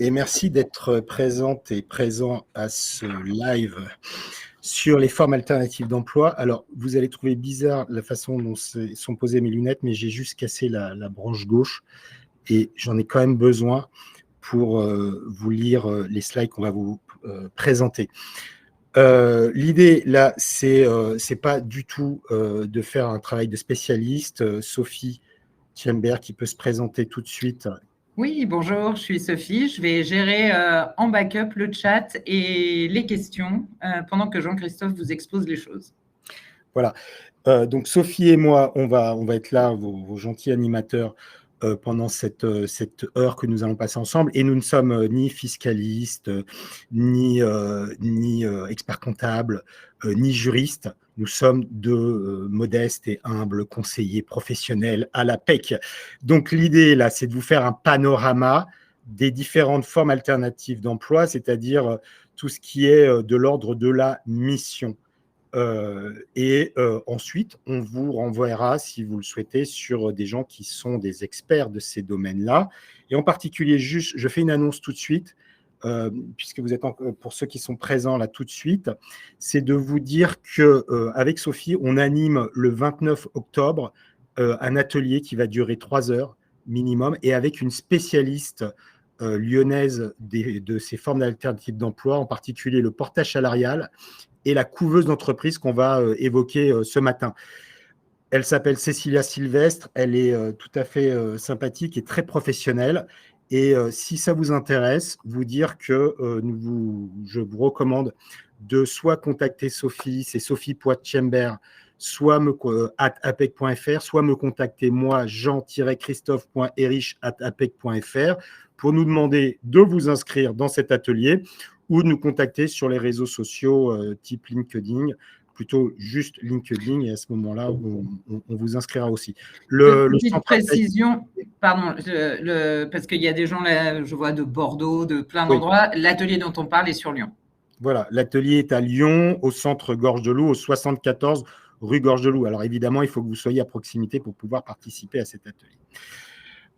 et merci d'être présente et présent à ce live sur les formes alternatives d'emploi. Alors, vous allez trouver bizarre la façon dont sont posées mes lunettes, mais j'ai juste cassé la branche gauche et j'en ai quand même besoin pour vous lire les slides qu'on va vous présenter. L'idée, là, c'est pas du tout de faire un travail de spécialiste. Sophie Tchember qui peut se présenter tout de suite. Oui, bonjour, je suis Sophie. Je vais gérer en backup le chat et les questions pendant que Jean-Christophe vous expose les choses. Voilà. Donc, Sophie et moi, on va être là, vos gentils animateurs, pendant cette heure que nous allons passer ensemble. Et nous ne sommes ni fiscalistes, ni experts comptables, ni juristes. Nous sommes deux modestes et humbles conseillers professionnels à la PEC. Donc, l'idée, là, c'est de vous faire un panorama des différentes formes alternatives d'emploi, c'est-à-dire tout ce qui est de l'ordre de la mission. Ensuite, on vous renverra, si vous le souhaitez, sur des gens qui sont des experts de ces domaines-là. Et en particulier, juste, je fais une annonce tout de suite, puisque vous êtes pour ceux qui sont présents là tout de suite, c'est de vous dire qu'avec Sophie, on anime le 29 octobre un atelier qui va durer 3 heures minimum, et avec une spécialiste lyonnaise de ces formes alternatives d'emploi, en particulier le portage salarial et la couveuse d'entreprise qu'on va évoquer ce matin. Elle s'appelle Cécilia Sylvestre, elle est tout à fait sympathique et très professionnelle. Et si ça vous intéresse, vous dire que je vous recommande de soit contacter Sophie, c'est sophie.tchember, soit apec.fr, soit me contacter moi, jean-christophe.erich@apec.fr, pour nous demander de vous inscrire dans cet atelier ou de nous contacter sur les réseaux sociaux type LinkedIn, plutôt juste LinkedIn, et à ce moment-là, on vous inscrira aussi. Petite précision, pardon, parce qu'il y a des gens là, je vois de Bordeaux, de plein d'endroits, oui. L'atelier dont on parle est sur Lyon. Voilà, l'atelier est à Lyon, au centre Gorge de Loup, au 74 rue Gorge de Loup. Alors évidemment, il faut que vous soyez à proximité pour pouvoir participer à cet atelier.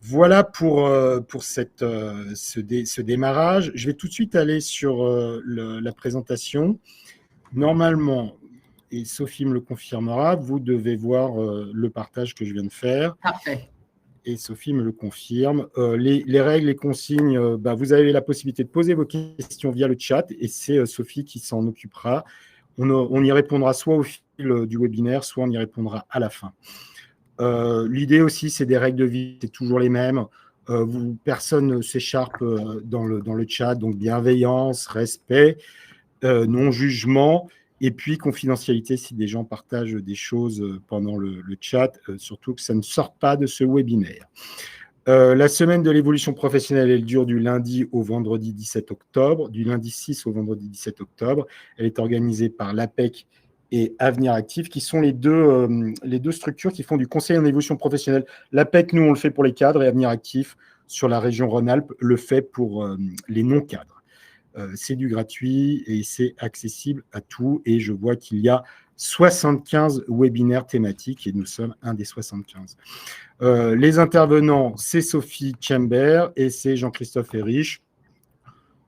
Voilà pour ce démarrage. Je vais tout de suite aller sur la présentation. Normalement, et Sophie me le confirmera, vous devez voir le partage que je viens de faire. Parfait. Et Sophie me le confirme. Les règles, les consignes, vous avez la possibilité de poser vos questions via le chat, et c'est Sophie qui s'en occupera. On y répondra soit au fil du webinaire, soit on y répondra à la fin. L'idée aussi, c'est des règles de vie, c'est toujours les mêmes. Personne ne s'écharpe dans le chat, donc bienveillance, respect, non-jugement, et puis confidentialité si des gens partagent des choses pendant le chat, surtout que ça ne sort pas de ce webinaire. La semaine de l'évolution professionnelle, elle dure du lundi au vendredi 17 octobre, du lundi 6 au vendredi 17 octobre. Elle est organisée par l'APEC et Avenir Actif, qui sont les deux structures qui font du conseil en évolution professionnelle. L'APEC, nous, on le fait pour les cadres, et Avenir Actif, sur la région Rhône-Alpes, le fait pour les non-cadres. C'est du gratuit et c'est accessible à tout. Et je vois qu'il y a 75 webinaires thématiques et nous sommes un des 75. Les intervenants, c'est Sophie Tchember et c'est Jean-Christophe Erich.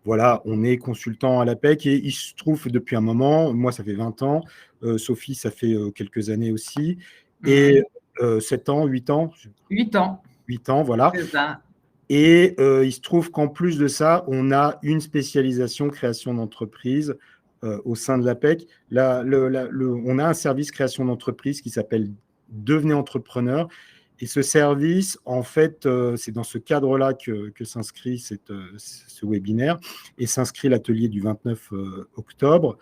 Voilà, on est consultant à l'APEC et il se trouve depuis un moment, moi ça fait 20 ans, Sophie ça fait quelques années aussi, et 7 ans, 8 ans 8 ans. 8 ans, voilà. C'est ça. Et il se trouve qu'en plus de ça, on a une spécialisation création d'entreprise au sein de l'APEC. On a un service création d'entreprise qui s'appelle Devenez entrepreneur. Et ce service, en fait, c'est dans ce cadre-là que s'inscrit ce webinaire et s'inscrit l'atelier du 29 octobre.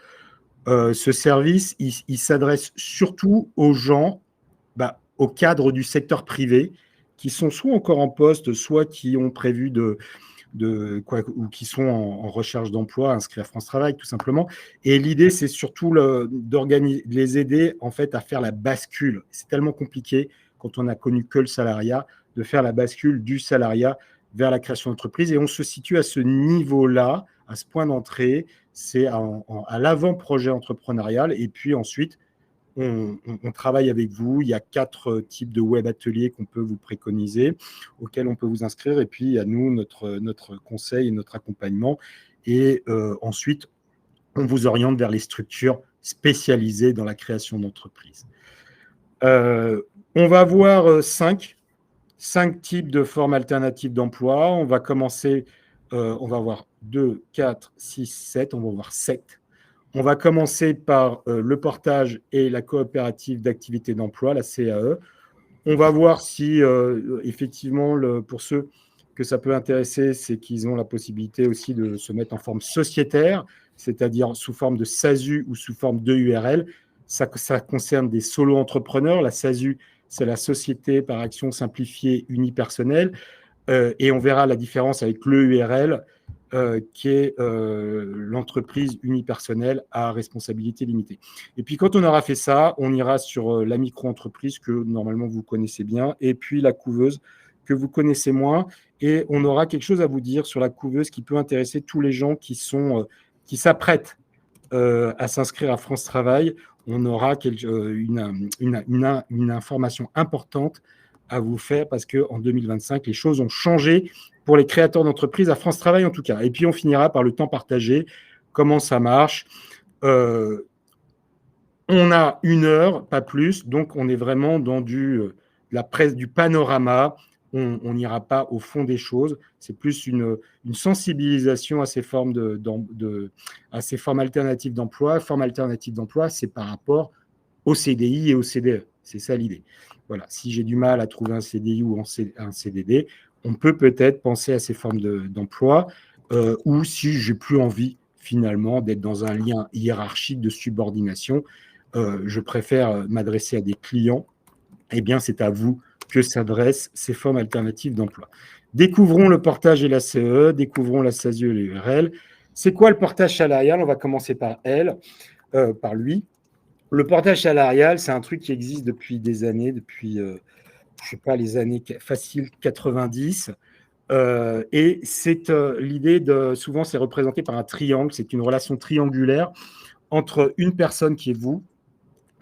Ce service, il s'adresse surtout aux gens, au cadre du secteur privé, qui sont soit encore en poste, soit qui ont prévu ou qui sont en recherche d'emploi, inscrits à France Travail, tout simplement. Et l'idée, c'est surtout de les aider, en fait, à faire la bascule. C'est tellement compliqué, quand on n'a connu que le salariat, de faire la bascule du salariat vers la création d'entreprise. Et on se situe à ce niveau-là, à ce point d'entrée, c'est à l'avant-projet entrepreneurial. Et puis ensuite, on travaille avec vous. Il y a 4 types de web ateliers qu'on peut vous préconiser, auxquels on peut vous inscrire. Et puis, à nous, notre conseil et notre accompagnement. Et ensuite, on vous oriente vers les structures spécialisées dans la création d'entreprises. On va voir 5 types de formes alternatives d'emploi. On va commencer, on va voir 2, 4, 6, 7. On va voir 7. On va commencer par le portage et la coopérative d'activité d'emploi, la CAE. On va voir si, effectivement, pour ceux que ça peut intéresser, c'est qu'ils ont la possibilité aussi de se mettre en forme sociétaire, c'est-à-dire sous forme de SASU ou sous forme de URL. Ça concerne des solo-entrepreneurs. La SASU, c'est la société par action simplifiée unipersonnelle. Et on verra la différence avec l'EURL, qui est l'entreprise unipersonnelle à responsabilité limitée. Et puis, quand on aura fait ça, on ira sur la micro-entreprise que normalement vous connaissez bien, et puis la couveuse que vous connaissez moins. Et on aura quelque chose à vous dire sur la couveuse qui peut intéresser tous les gens qui s'apprêtent à s'inscrire à France Travail. On aura une information importante à vous faire parce qu'en 2025, les choses ont changé pour les créateurs d'entreprises à France Travail en tout cas. Et puis, on finira par le temps partagé, comment ça marche. On a 1 heure, pas plus, donc on est vraiment dans la presse du panorama. On n'ira pas au fond des choses. C'est plus une sensibilisation à ces formes à ces formes alternatives d'emploi. Formes alternatives d'emploi, c'est par rapport au CDI et au CDE. C'est ça l'idée. Voilà. Si j'ai du mal à trouver un CDI ou un CDD, on peut peut-être penser à ces formes d'emploi, ou si j'ai plus envie finalement d'être dans un lien hiérarchique de subordination, je préfère m'adresser à des clients. Eh bien, c'est à vous que s'adressent ces formes alternatives d'emploi. Découvrons le portage et la CE, découvrons la SASU et l'URL. C'est quoi le portage salarial? On va commencer par lui. Le portage salarial, c'est un truc qui existe depuis des années, depuis, je ne sais pas, les années faciles 90. Et c'est l'idée souvent, c'est représenté par un triangle. C'est une relation triangulaire entre une personne qui est vous,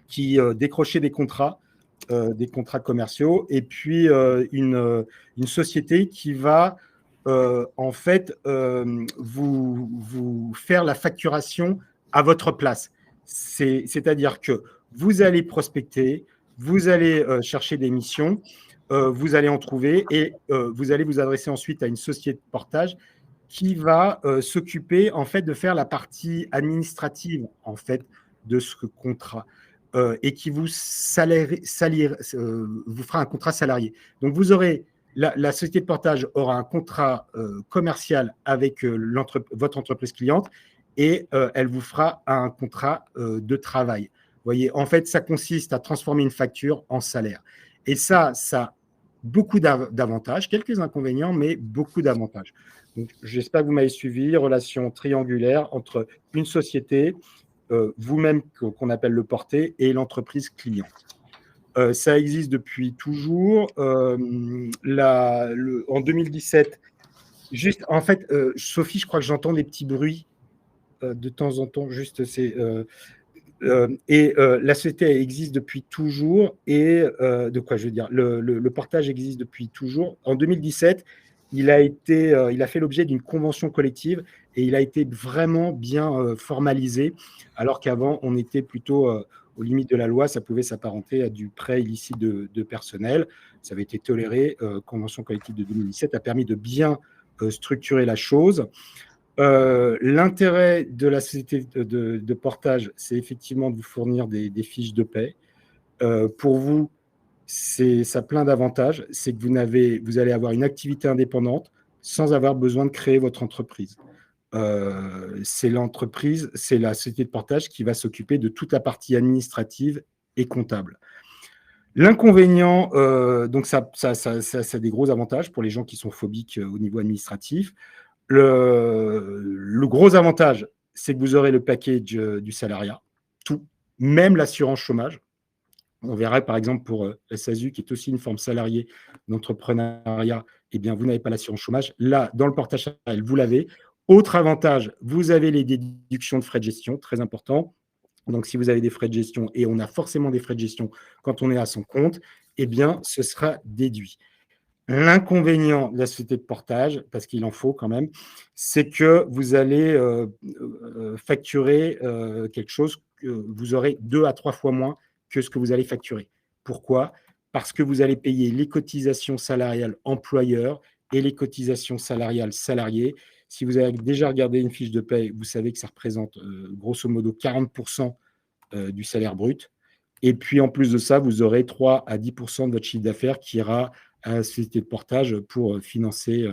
qui décrochez des contrats commerciaux, et puis une société qui va en fait vous faire la facturation à votre place. C'est-à-dire que vous allez prospecter, vous allez chercher des missions, vous allez en trouver, et vous allez vous adresser ensuite à une société de portage qui va s'occuper en fait de faire la partie administrative en fait de ce contrat. Et qui vous fera un contrat salarié. Donc, vous aurez la société de portage aura un contrat commercial avec votre entreprise cliente, et elle vous fera un contrat de travail. Vous voyez, en fait, ça consiste à transformer une facture en salaire. Et ça a beaucoup d'avantages, quelques inconvénients, mais beaucoup d'avantages. Donc, j'espère que vous m'avez suivi. Relation triangulaire entre une société, vous-même qu'on appelle le porté, et l'entreprise client. Ça existe depuis toujours. En 2017, juste, en fait, Sophie, je crois que j'entends des petits bruits de temps en temps. Juste, la société existe depuis toujours. Et de quoi je veux dire, le portage existe depuis toujours. En 2017, il a fait l'objet d'une convention collective et il a été vraiment bien formalisé, alors qu'avant, on était plutôt aux limites de la loi. Ça pouvait s'apparenter à du prêt illicite de personnel. Ça avait été toléré. Convention collective de 2017 a permis de bien structurer la chose. L'intérêt de la société de portage, c'est effectivement de vous fournir des fiches de paie. Pour vous, ça a plein d'avantages. C'est que vous allez avoir une activité indépendante sans avoir besoin de créer votre entreprise. C'est la société de portage qui va s'occuper de toute la partie administrative et comptable. L'inconvénient, donc ça a des gros avantages pour les gens qui sont phobiques au niveau administratif. Le gros avantage, c'est que vous aurez le package du salariat, tout, même l'assurance chômage. On verra par exemple pour la SASU, qui est aussi une forme salariée d'entrepreneuriat, eh bien, vous n'avez pas l'assurance chômage. Là, dans le portage salarial, vous l'avez. Autre avantage, vous avez les déductions de frais de gestion, très important. Donc, si vous avez des frais de gestion, et on a forcément des frais de gestion quand on est à son compte, eh bien, ce sera déduit. L'inconvénient de la société de portage, parce qu'il en faut quand même, c'est que vous allez facturer quelque chose que vous aurez 2 à 3 fois moins que ce que vous allez facturer. Pourquoi? Parce que vous allez payer les cotisations salariales employeurs et les cotisations salariales salariés. Si vous avez déjà regardé une fiche de paie, vous savez que ça représente grosso modo 40% du salaire brut. Et puis, en plus de ça, vous aurez 3 à 10% de votre chiffre d'affaires qui ira à la société de portage pour financer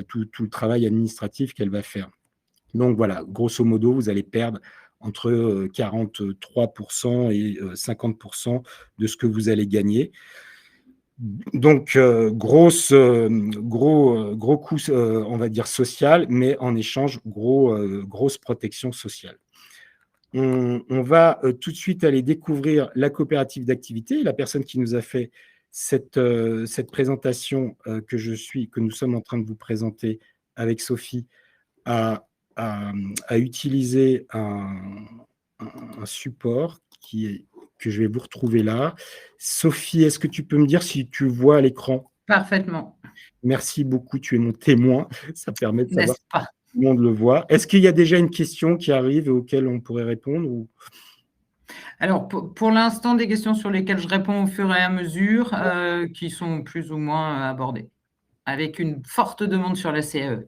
tout le travail administratif qu'elle va faire. Donc, voilà, grosso modo, vous allez perdre entre 43% et 50% de ce que vous allez gagner. Donc, gros coût, on va dire, social, mais en échange, grosse protection sociale. On va tout de suite aller découvrir la coopérative d'activité. La personne qui nous a fait cette présentation que nous sommes en train de vous présenter avec Sophie a utilisé un support que je vais vous retrouver là. Sophie, est-ce que tu peux me dire si tu vois à l'écran? Parfaitement. Merci beaucoup, tu es mon témoin. Ça permet de savoir N'est-ce pas? si tout le monde le voit. Est-ce qu'il y a déjà une question qui arrive et auquel on pourrait répondre ou... Alors, pour l'instant, des questions sur lesquelles je réponds au fur et à mesure, qui sont plus ou moins abordées, avec une forte demande sur la CAE.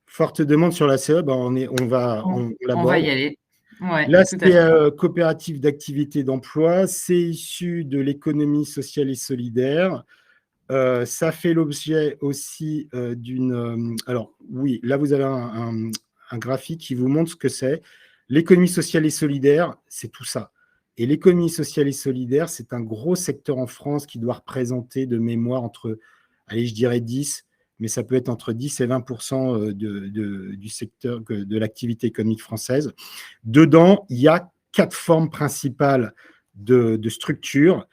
Forte demande sur la CAE, ben on On l'aborde. va y aller. Ouais, La tout à fait. CAE, coopérative d'activité d'emploi, c'est issu de l'économie sociale et solidaire. Ça fait l'objet aussi d'une... alors oui, là vous avez un graphique qui vous montre ce que c'est. L'économie sociale et solidaire, c'est tout ça. Et l'économie sociale et solidaire, c'est un gros secteur en France qui doit représenter de mémoire entre, allez, je dirais 10, mais ça peut être entre 10 et 20% du secteur de l'activité économique française. Dedans, il y a 4 formes principales de structures.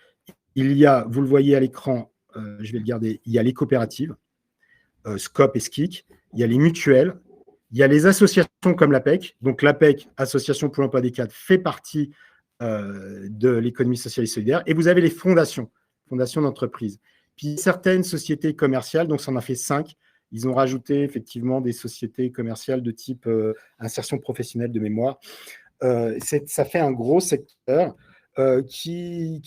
Il y a, vous le voyez à l'écran, je vais le garder, il y a les coopératives, SCOP et SKIC, il y a les mutuelles, il y a les associations comme l'APEC. Donc l'APEC, Association pour l'emploi des cadres, fait partie de l'économie sociale et solidaire. Et vous avez les fondations d'entreprises. Puis certaines sociétés commerciales, donc ça en a fait 5, ils ont rajouté effectivement des sociétés commerciales de type insertion professionnelle de mémoire. Ça fait un gros secteur qui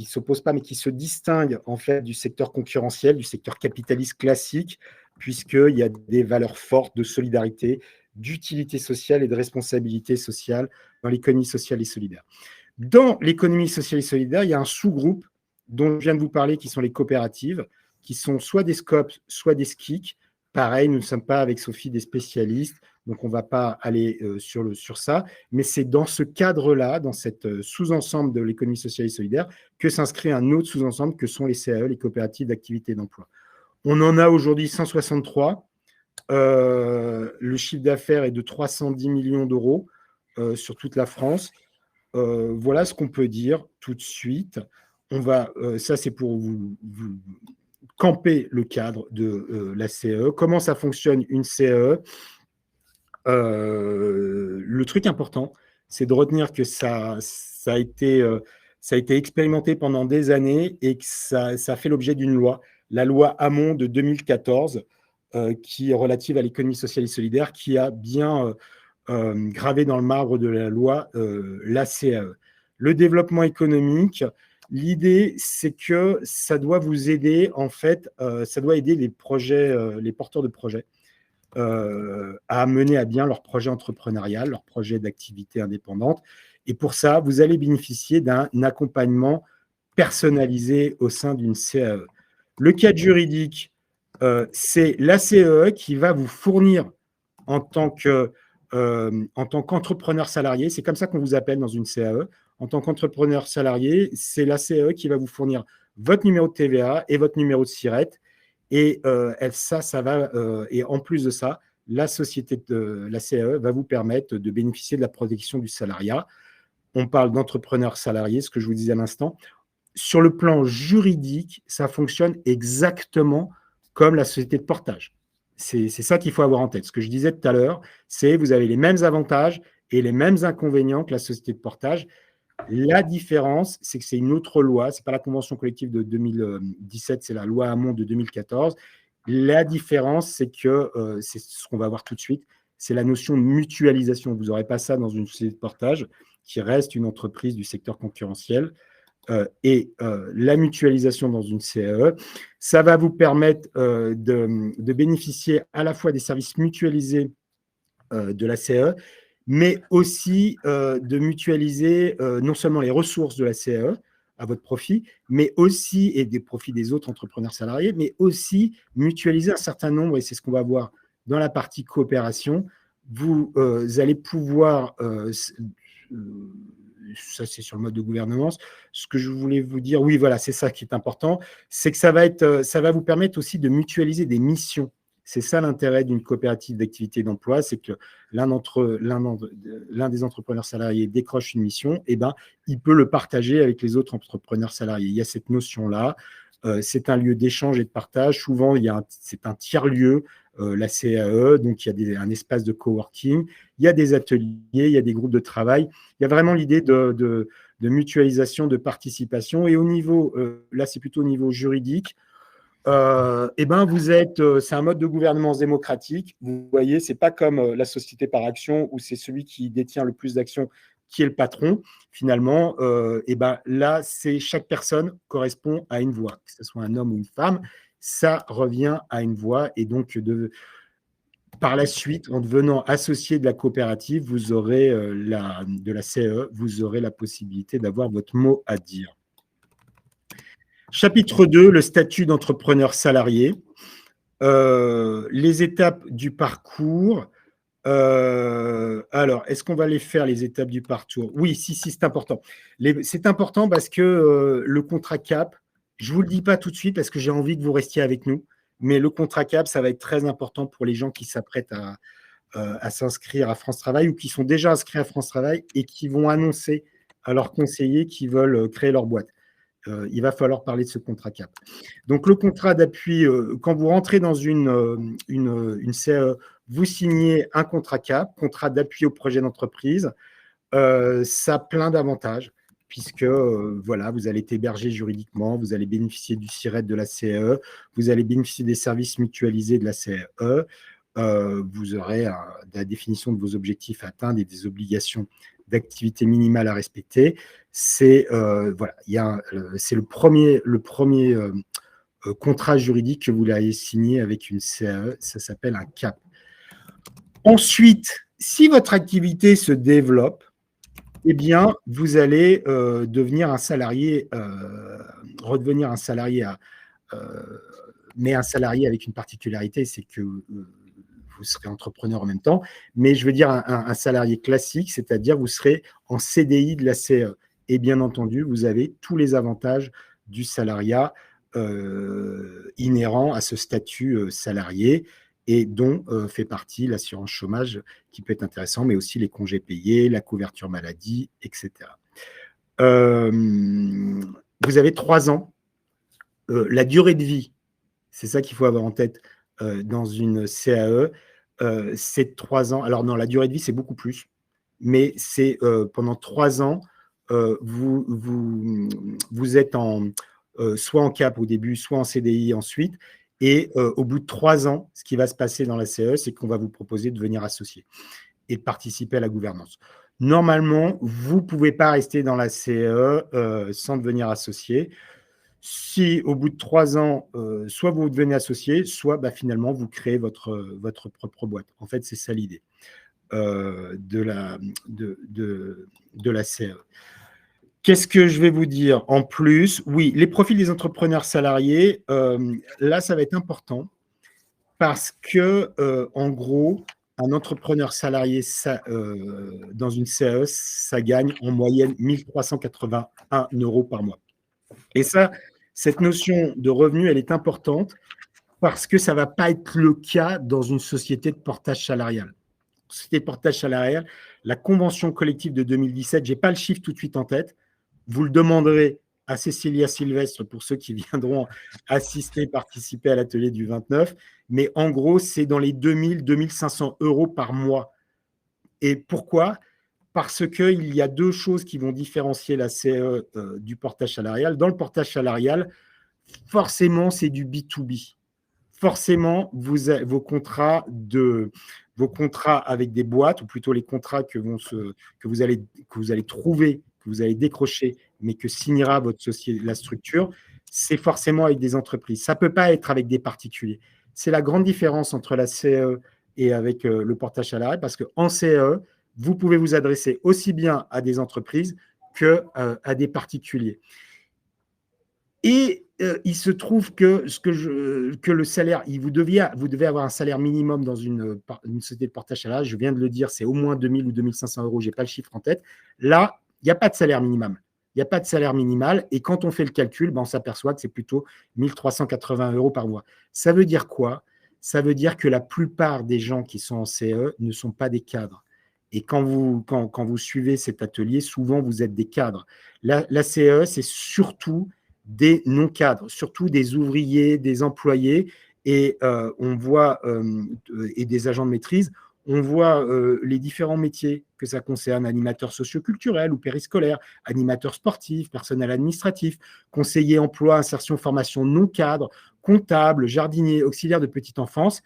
s'oppose pas, mais qui se distingue en fait du secteur concurrentiel, du secteur capitaliste classique, puisqu'il y a des valeurs fortes de solidarité, d'utilité sociale et de responsabilité sociale dans l'économie sociale et solidaire. Dans l'économie sociale et solidaire, il y a un sous-groupe dont je viens de vous parler, qui sont les coopératives, qui sont soit des SCOP, soit des SKIC. Pareil, nous ne sommes pas avec Sophie des spécialistes, donc on ne va pas aller sur ça, mais c'est dans ce cadre-là, dans cette sous-ensemble de l'économie sociale et solidaire, que s'inscrit un autre sous-ensemble que sont les CAE, les coopératives d'activité d'emploi. On en a aujourd'hui 163. Le chiffre d'affaires est de 310 millions d'euros sur toute la France. Voilà ce qu'on peut dire tout de suite. Ça, c'est pour vous camper le cadre de la CAE. Comment ça fonctionne une CAE? Le truc important, c'est de retenir que ça a été expérimenté pendant des années et que ça fait l'objet d'une loi, la loi Hamon de 2014, qui est relative à l'économie sociale et solidaire, qui a bien gravé dans le marbre de la loi la CAE. Le développement économique, l'idée, c'est que ça doit vous aider, en fait, ça doit aider les porteurs de projets à mener à bien leur projet entrepreneurial, leur projet d'activité indépendante. Et pour ça, vous allez bénéficier d'un accompagnement personnalisé au sein d'une CAE. Le cadre juridique, c'est la CAE qui va vous fournir en tant qu'entrepreneur salarié, c'est comme ça qu'on vous appelle dans une CAE, en tant qu'entrepreneur salarié, c'est la CAE qui va vous fournir votre numéro de TVA et votre numéro de SIRET. Et et en plus de ça, la société de la CAE va vous permettre de bénéficier de la protection du salariat. On parle d'entrepreneur salarié, ce que je vous disais à l'instant. Sur le plan juridique, ça fonctionne exactement comme la société de portage. C'est ça qu'il faut avoir en tête. Ce que je disais tout à l'heure, c'est vous avez les mêmes avantages et les mêmes inconvénients que la société de portage. La différence, c'est que c'est une autre loi, ce n'est pas la convention collective de 2017, c'est la loi Hamon de 2014. La différence, c'est que, c'est ce qu'on va voir tout de suite, c'est la notion de mutualisation. Vous n'aurez pas ça dans une société de portage qui reste une entreprise du secteur concurrentiel. La mutualisation dans une CAE, ça va vous permettre de bénéficier à la fois des services mutualisés de la CAE, mais aussi de mutualiser non seulement les ressources de la CAE à votre profit, mais aussi, et des profits des autres entrepreneurs salariés, mais aussi mutualiser un certain nombre, et c'est ce qu'on va voir dans la partie coopération, vous allez pouvoir, ça c'est sur le mode de gouvernance, ce que je voulais vous dire, oui voilà, c'est ça qui est important, c'est que ça va vous permettre aussi de mutualiser des missions. C'est ça l'intérêt d'une coopérative d'activité et d'emploi, c'est que l'un des entrepreneurs salariés décroche une mission, et ben, il peut le partager avec les autres entrepreneurs salariés. Il y a cette notion-là, c'est un lieu d'échange et de partage. Souvent, c'est un tiers-lieu, la CAE, donc il y a un espace de coworking, il y a des ateliers, il y a des groupes de travail. Il y a vraiment l'idée de mutualisation, de participation. Et au niveau, là, c'est plutôt au niveau juridique, eh ben c'est un mode de gouvernance démocratique. Vous voyez, c'est pas comme la société par action où c'est celui qui détient le plus d'actions qui est le patron. Finalement, eh ben là, c'est chaque personne correspond à une voix, que ce soit un homme ou une femme, ça revient à une voix. Et donc, par la suite, en devenant associé de la coopérative, vous aurez de la CAE, vous aurez la possibilité d'avoir votre mot à dire. Chapitre 2, le statut d'entrepreneur salarié. Les étapes du parcours. Alors, est-ce qu'on va les faire, les étapes du parcours? Oui, si, c'est important. C'est important parce que le contrat CAP, je ne vous le dis pas tout de suite parce que j'ai envie que vous restiez avec nous, mais le contrat CAP, ça va être très important pour les gens qui s'apprêtent à s'inscrire à France Travail ou qui sont déjà inscrits à France Travail et qui vont annoncer à leurs conseillers qu'ils veulent créer leur boîte. Il va falloir parler de ce contrat CAP. Donc, le contrat d'appui, quand vous rentrez dans une CAE, vous signez un contrat CAP, contrat d'appui au projet d'entreprise. Ça a plein d'avantages, puisque voilà, vous allez être hébergé juridiquement, vous allez bénéficier du SIRET de la CAE, vous allez bénéficier des services mutualisés de la CAE, vous aurez la définition de vos objectifs à atteindre et des obligations d'activité minimale à respecter. C'est voilà, c'est le premier contrat juridique que vous allez signer avec une CAE, ça s'appelle un CAP. Ensuite, si votre activité se développe, eh bien, vous allez devenir un salarié, redevenir un salarié, mais un salarié avec une particularité, c'est que vous serez entrepreneur en même temps, mais je veux dire un salarié classique, c'est-à-dire vous serez en CDI de la CAE. Et bien entendu, vous avez tous les avantages du salariat inhérents à ce statut salarié et dont fait partie l'assurance chômage qui peut être intéressant, mais aussi les congés payés, la couverture maladie, etc. Vous avez 3 ans. La durée de vie, c'est ça qu'il faut avoir en tête dans une CAE, c'est 3 ans. Alors non, la durée de vie, c'est beaucoup plus, mais c'est pendant 3 ans, vous êtes soit en CAP au début, soit en CDI ensuite, et au bout de 3 ans, ce qui va se passer dans la CAE, c'est qu'on va vous proposer de devenir associé et de participer à la gouvernance. Normalement, vous ne pouvez pas rester dans la CAE sans devenir associé. Si au bout de 3 ans, soit vous devenez associé, soit finalement vous créez votre propre boîte. En fait, c'est ça l'idée de la CAE. Qu'est-ce que je vais vous dire en plus? Oui, les profils des entrepreneurs salariés, là, ça va être important parce que, en gros, un entrepreneur salarié dans une CAE, ça gagne en moyenne 1 381 € par mois. Et ça, cette notion de revenu, elle est importante parce que ça ne va pas être le cas dans une société de portage salarial. Société de portage salarial, la convention collective de 2017, je n'ai pas le chiffre tout de suite en tête, vous le demanderez à Cécilia Sylvestre pour ceux qui viendront participer à l'atelier du 29, mais en gros, c'est dans les 2 000, 2 500 € par mois. Et pourquoi ? parce qu'il y a deux choses qui vont différencier la CAE du portage salarial. Dans le portage salarial, forcément, c'est du B2B. Forcément, vos contrats avec des boîtes, ou plutôt les contrats que vous allez trouver, que vous allez décrocher, mais que signera votre société, la structure, c'est forcément avec des entreprises. Ça ne peut pas être avec des particuliers. C'est la grande différence entre la CAE et avec le portage salarial, parce qu'en CAE, vous pouvez vous adresser aussi bien à des entreprises qu'à des particuliers. Et il se trouve que le salaire, vous devez avoir un salaire minimum dans une société de portage salarial. Je viens de le dire, c'est au moins 2 000 ou 2 500 euros. Je n'ai pas le chiffre en tête. Là, il n'y a pas de salaire minimum. Il n'y a pas de salaire minimal. Et quand on fait le calcul, on s'aperçoit que c'est plutôt 1 380 euros par mois. Ça veut dire quoi? Ça veut dire que la plupart des gens qui sont en CE ne sont pas des cadres. Et quand vous suivez cet atelier, souvent, vous êtes des cadres. La CE, c'est surtout des non-cadres, surtout des ouvriers, des employés, et on voit, et des agents de maîtrise, on voit les différents métiers que ça concerne, animateurs socioculturels ou périscolaires, animateurs sportifs, personnel administratif, conseiller emploi, insertion, formation non-cadre, comptable, jardinier, auxiliaire de petite enfance.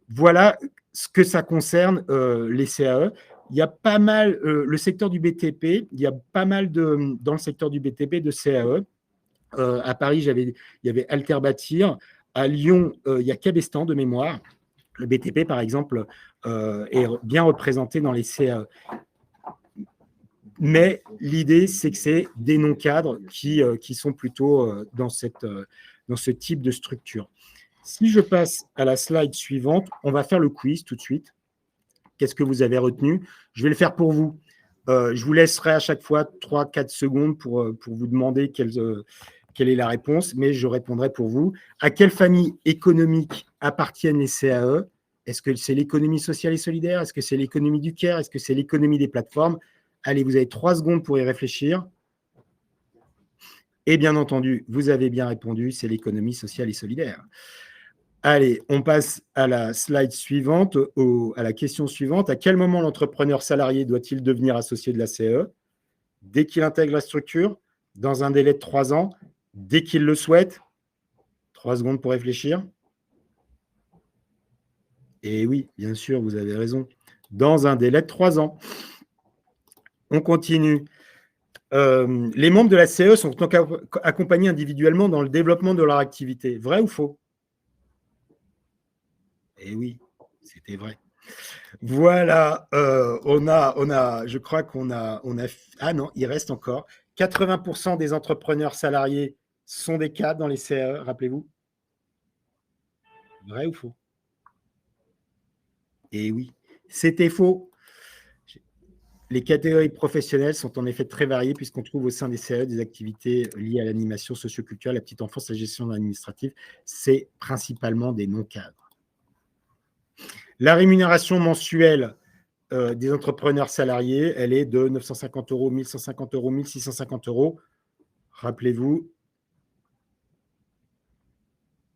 Voilà ce que ça concerne les CAE. Il y a pas mal, le secteur du BTP, il y a pas mal dans le secteur du BTP de CAE. À Paris, il y avait Alterbâtir. À Lyon, il y a Cabestan de mémoire. Le BTP, par exemple, est bien représenté dans les CAE. Mais l'idée, c'est que c'est des non-cadres qui sont plutôt dans ce type de structure. Si je passe à la slide suivante, on va faire le quiz tout de suite. Qu'est-ce que vous avez retenu? Je vais le faire pour vous. Je vous laisserai à chaque fois 3-4 secondes pour vous demander quelle est la réponse, mais je répondrai pour vous. À quelle famille économique appartiennent les CAE? Est-ce que c'est l'économie sociale et solidaire? Est-ce que c'est l'économie du care? Est-ce que c'est l'économie des plateformes? Allez, vous avez 3 secondes pour y réfléchir. Et bien entendu, vous avez bien répondu, c'est l'économie sociale et solidaire. Allez, on passe à la slide suivante, à la question suivante. À quel moment l'entrepreneur salarié doit-il devenir associé de la CAE? Dès qu'il intègre la structure, dans un délai de 3 ans, dès qu'il le souhaite? 3 secondes pour réfléchir. Et oui, bien sûr, vous avez raison. Dans un délai de 3 ans. On continue. Les membres de la CAE sont donc accompagnés individuellement dans le développement de leur activité. Vrai ou faux? Eh oui, c'était vrai. Voilà, je crois qu'on a, ah non, il reste encore. 80% des entrepreneurs salariés sont des cadres dans les CAE, rappelez-vous. Vrai ou faux? Eh oui, c'était faux. Les catégories professionnelles sont en effet très variées puisqu'on trouve au sein des CAE des activités liées à l'animation socioculturelle, la petite enfance, la gestion administrative. C'est principalement des non-cadres. La rémunération mensuelle des entrepreneurs salariés, elle est de 950 euros, 1150 euros, 1650 euros. Rappelez-vous.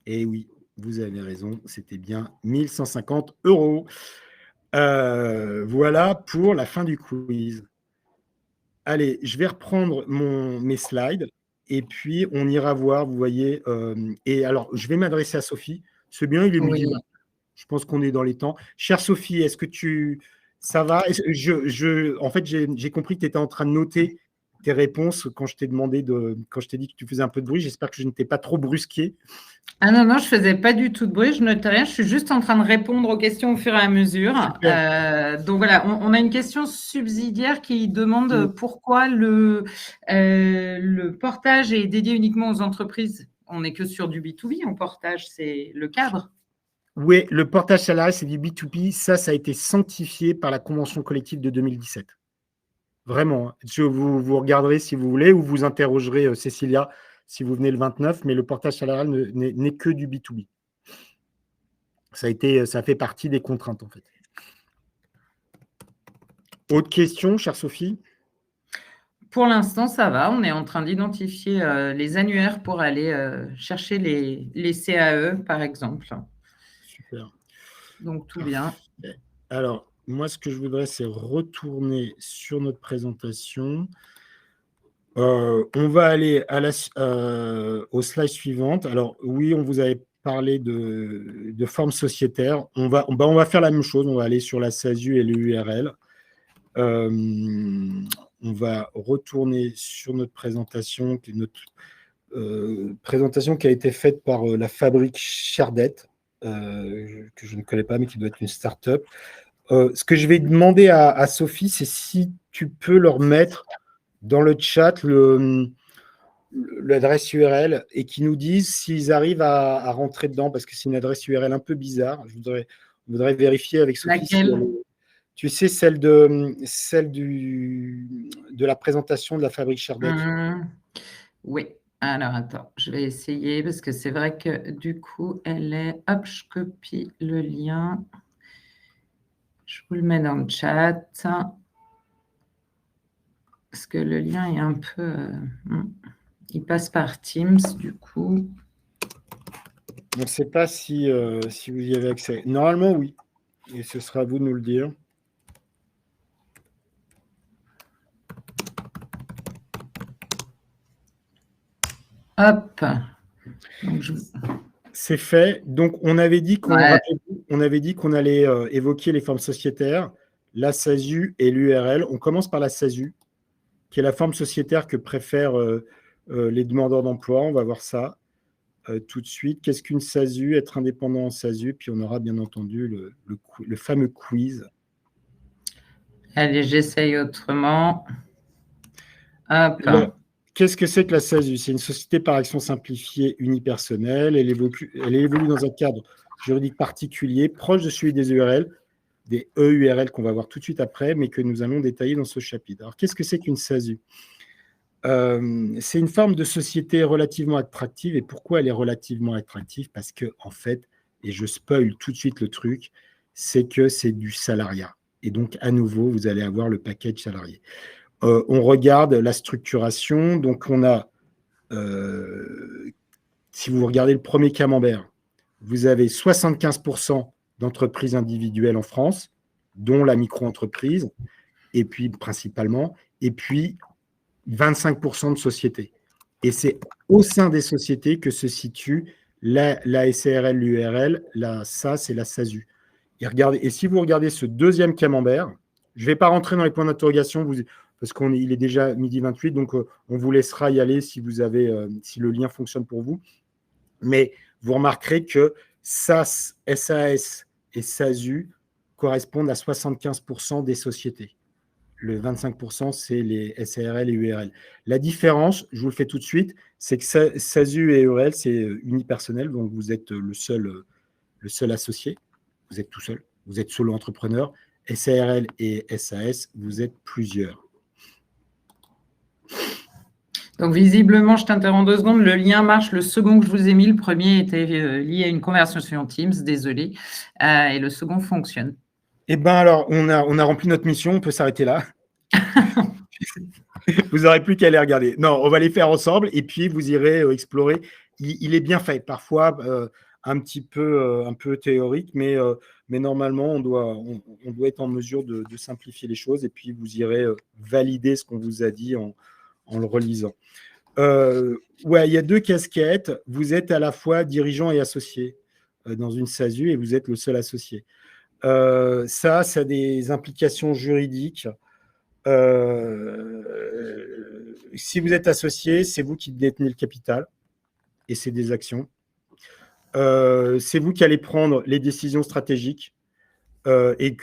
Et oui, vous avez raison, c'était bien 1150 euros. Voilà pour la fin du quiz. Allez, je vais reprendre mes slides et puis on ira voir, vous voyez. Et alors, je vais m'adresser à Sophie. C'est bien, il est midi. Oui. Je pense qu'on est dans les temps. Chère Sophie, est-ce que ça va? En fait, j'ai compris que tu étais en train de noter tes réponses quand je t'ai dit que tu faisais un peu de bruit. J'espère que je ne t'ai pas trop brusqué. Ah non, je ne faisais pas du tout de bruit, je notais rien. Je suis juste en train de répondre aux questions au fur et à mesure. Donc voilà, on a une question subsidiaire qui demande pourquoi le portage est dédié uniquement aux entreprises. On n'est que sur du B2B, en portage, c'est le cadre. Oui, le portage salarié, c'est du B2B. Ça a été sanctifié par la convention collective de 2017. Vraiment. Vous regarderez si vous voulez ou vous interrogerez Cécilia si vous venez le 29, mais le portage salarial n'est que du B2B. Ça fait partie des contraintes, en fait. Autre question, chère Sophie? Pour l'instant, ça va. On est en train d'identifier les annuaires pour aller chercher les CAE, par exemple. Super. Donc, tout bien. Alors, moi, ce que je voudrais, c'est retourner sur notre présentation. On va aller au slide suivante. Alors, oui, on vous avait parlé de forme sociétaire. On va faire la même chose. On va aller sur la SASU et l'URL. On va retourner sur notre présentation, qui est notre présentation qui a été faite par la fabrique Chardette, que je ne connais pas, mais qui doit être une start-up. Ce que je vais demander à Sophie, c'est si tu peux leur mettre dans le chat l'adresse URL et qu'ils nous disent s'ils arrivent à rentrer dedans, parce que c'est une adresse URL un peu bizarre. Je voudrais vérifier avec Sophie. Laquelle? Tu sais, celle de la présentation de la fabrique Chardette. Oui. Alors, attends, je vais essayer parce que c'est vrai que du coup, elle est... Hop, je copie le lien. Je vous le mets dans le chat. Parce que le lien est un peu... il passe par Teams, du coup. On ne sait pas si vous y avez accès. Normalement, oui. Et ce sera à vous de nous le dire. Hop. C'est fait. Donc, on avait dit qu'on allait évoquer les formes sociétaires, la SASU et l'URL. On commence par la SASU, qui est la forme sociétaire que préfèrent les demandeurs d'emploi. On va voir ça tout de suite. Qu'est-ce qu'une SASU? Être indépendant en SASU. Puis on aura bien entendu le fameux quiz. Allez, j'essaye autrement. Hop. Qu'est-ce que c'est que la SASU? C'est une société par action simplifiée unipersonnelle. Elle évolue dans un cadre juridique particulier, proche de celui des URL, des EURL qu'on va voir tout de suite après, mais que nous allons détailler dans ce chapitre. Alors, qu'est-ce que c'est qu'une SASU? C'est une forme de société relativement attractive. Et pourquoi elle est relativement attractive? Parce que, en fait, et je spoil tout de suite le truc, c'est que c'est du salariat. Et donc, à nouveau, vous allez avoir le package salarié. On regarde la structuration. Donc, on a, si vous regardez le premier camembert, vous avez 75% d'entreprises individuelles en France, dont la micro-entreprise, et puis principalement, et puis 25% de sociétés. Et c'est au sein des sociétés que se situe la SARL, l'URL, la SAS et la SASU. Et si vous regardez ce deuxième camembert, je ne vais pas rentrer dans les points d'interrogation, parce qu'il est déjà 12h28, donc on vous laissera y aller si le lien fonctionne pour vous. Mais vous remarquerez que SAS, SAS et SASU correspondent à 75% des sociétés. Le 25%, c'est les SARL et URL. La différence, je vous le fais tout de suite, c'est que SASU et URL, c'est unipersonnel, donc vous êtes le seul associé, vous êtes tout seul, vous êtes solo entrepreneur. SARL et SAS, vous êtes plusieurs. Donc, visiblement, je t'interromps 2 secondes. Le lien marche. Le second que je vous ai mis, le premier était lié à une conversation Teams, désolé. Et le second fonctionne. Eh bien, alors, on a rempli notre mission. On peut s'arrêter là. Vous n'aurez plus qu'à aller regarder. Non, on va les faire ensemble et puis vous irez explorer. Il est bien fait. Parfois, un peu théorique, mais normalement, on doit être en mesure de simplifier les choses et puis vous irez valider ce qu'on vous a dit en le relisant. Ouais, il y a 2 casquettes. Vous êtes à la fois dirigeant et associé dans une SASU et vous êtes le seul associé. Ça a des implications juridiques. Si vous êtes associé, c'est vous qui détenez le capital et c'est des actions. C'est vous qui allez prendre les décisions stratégiques et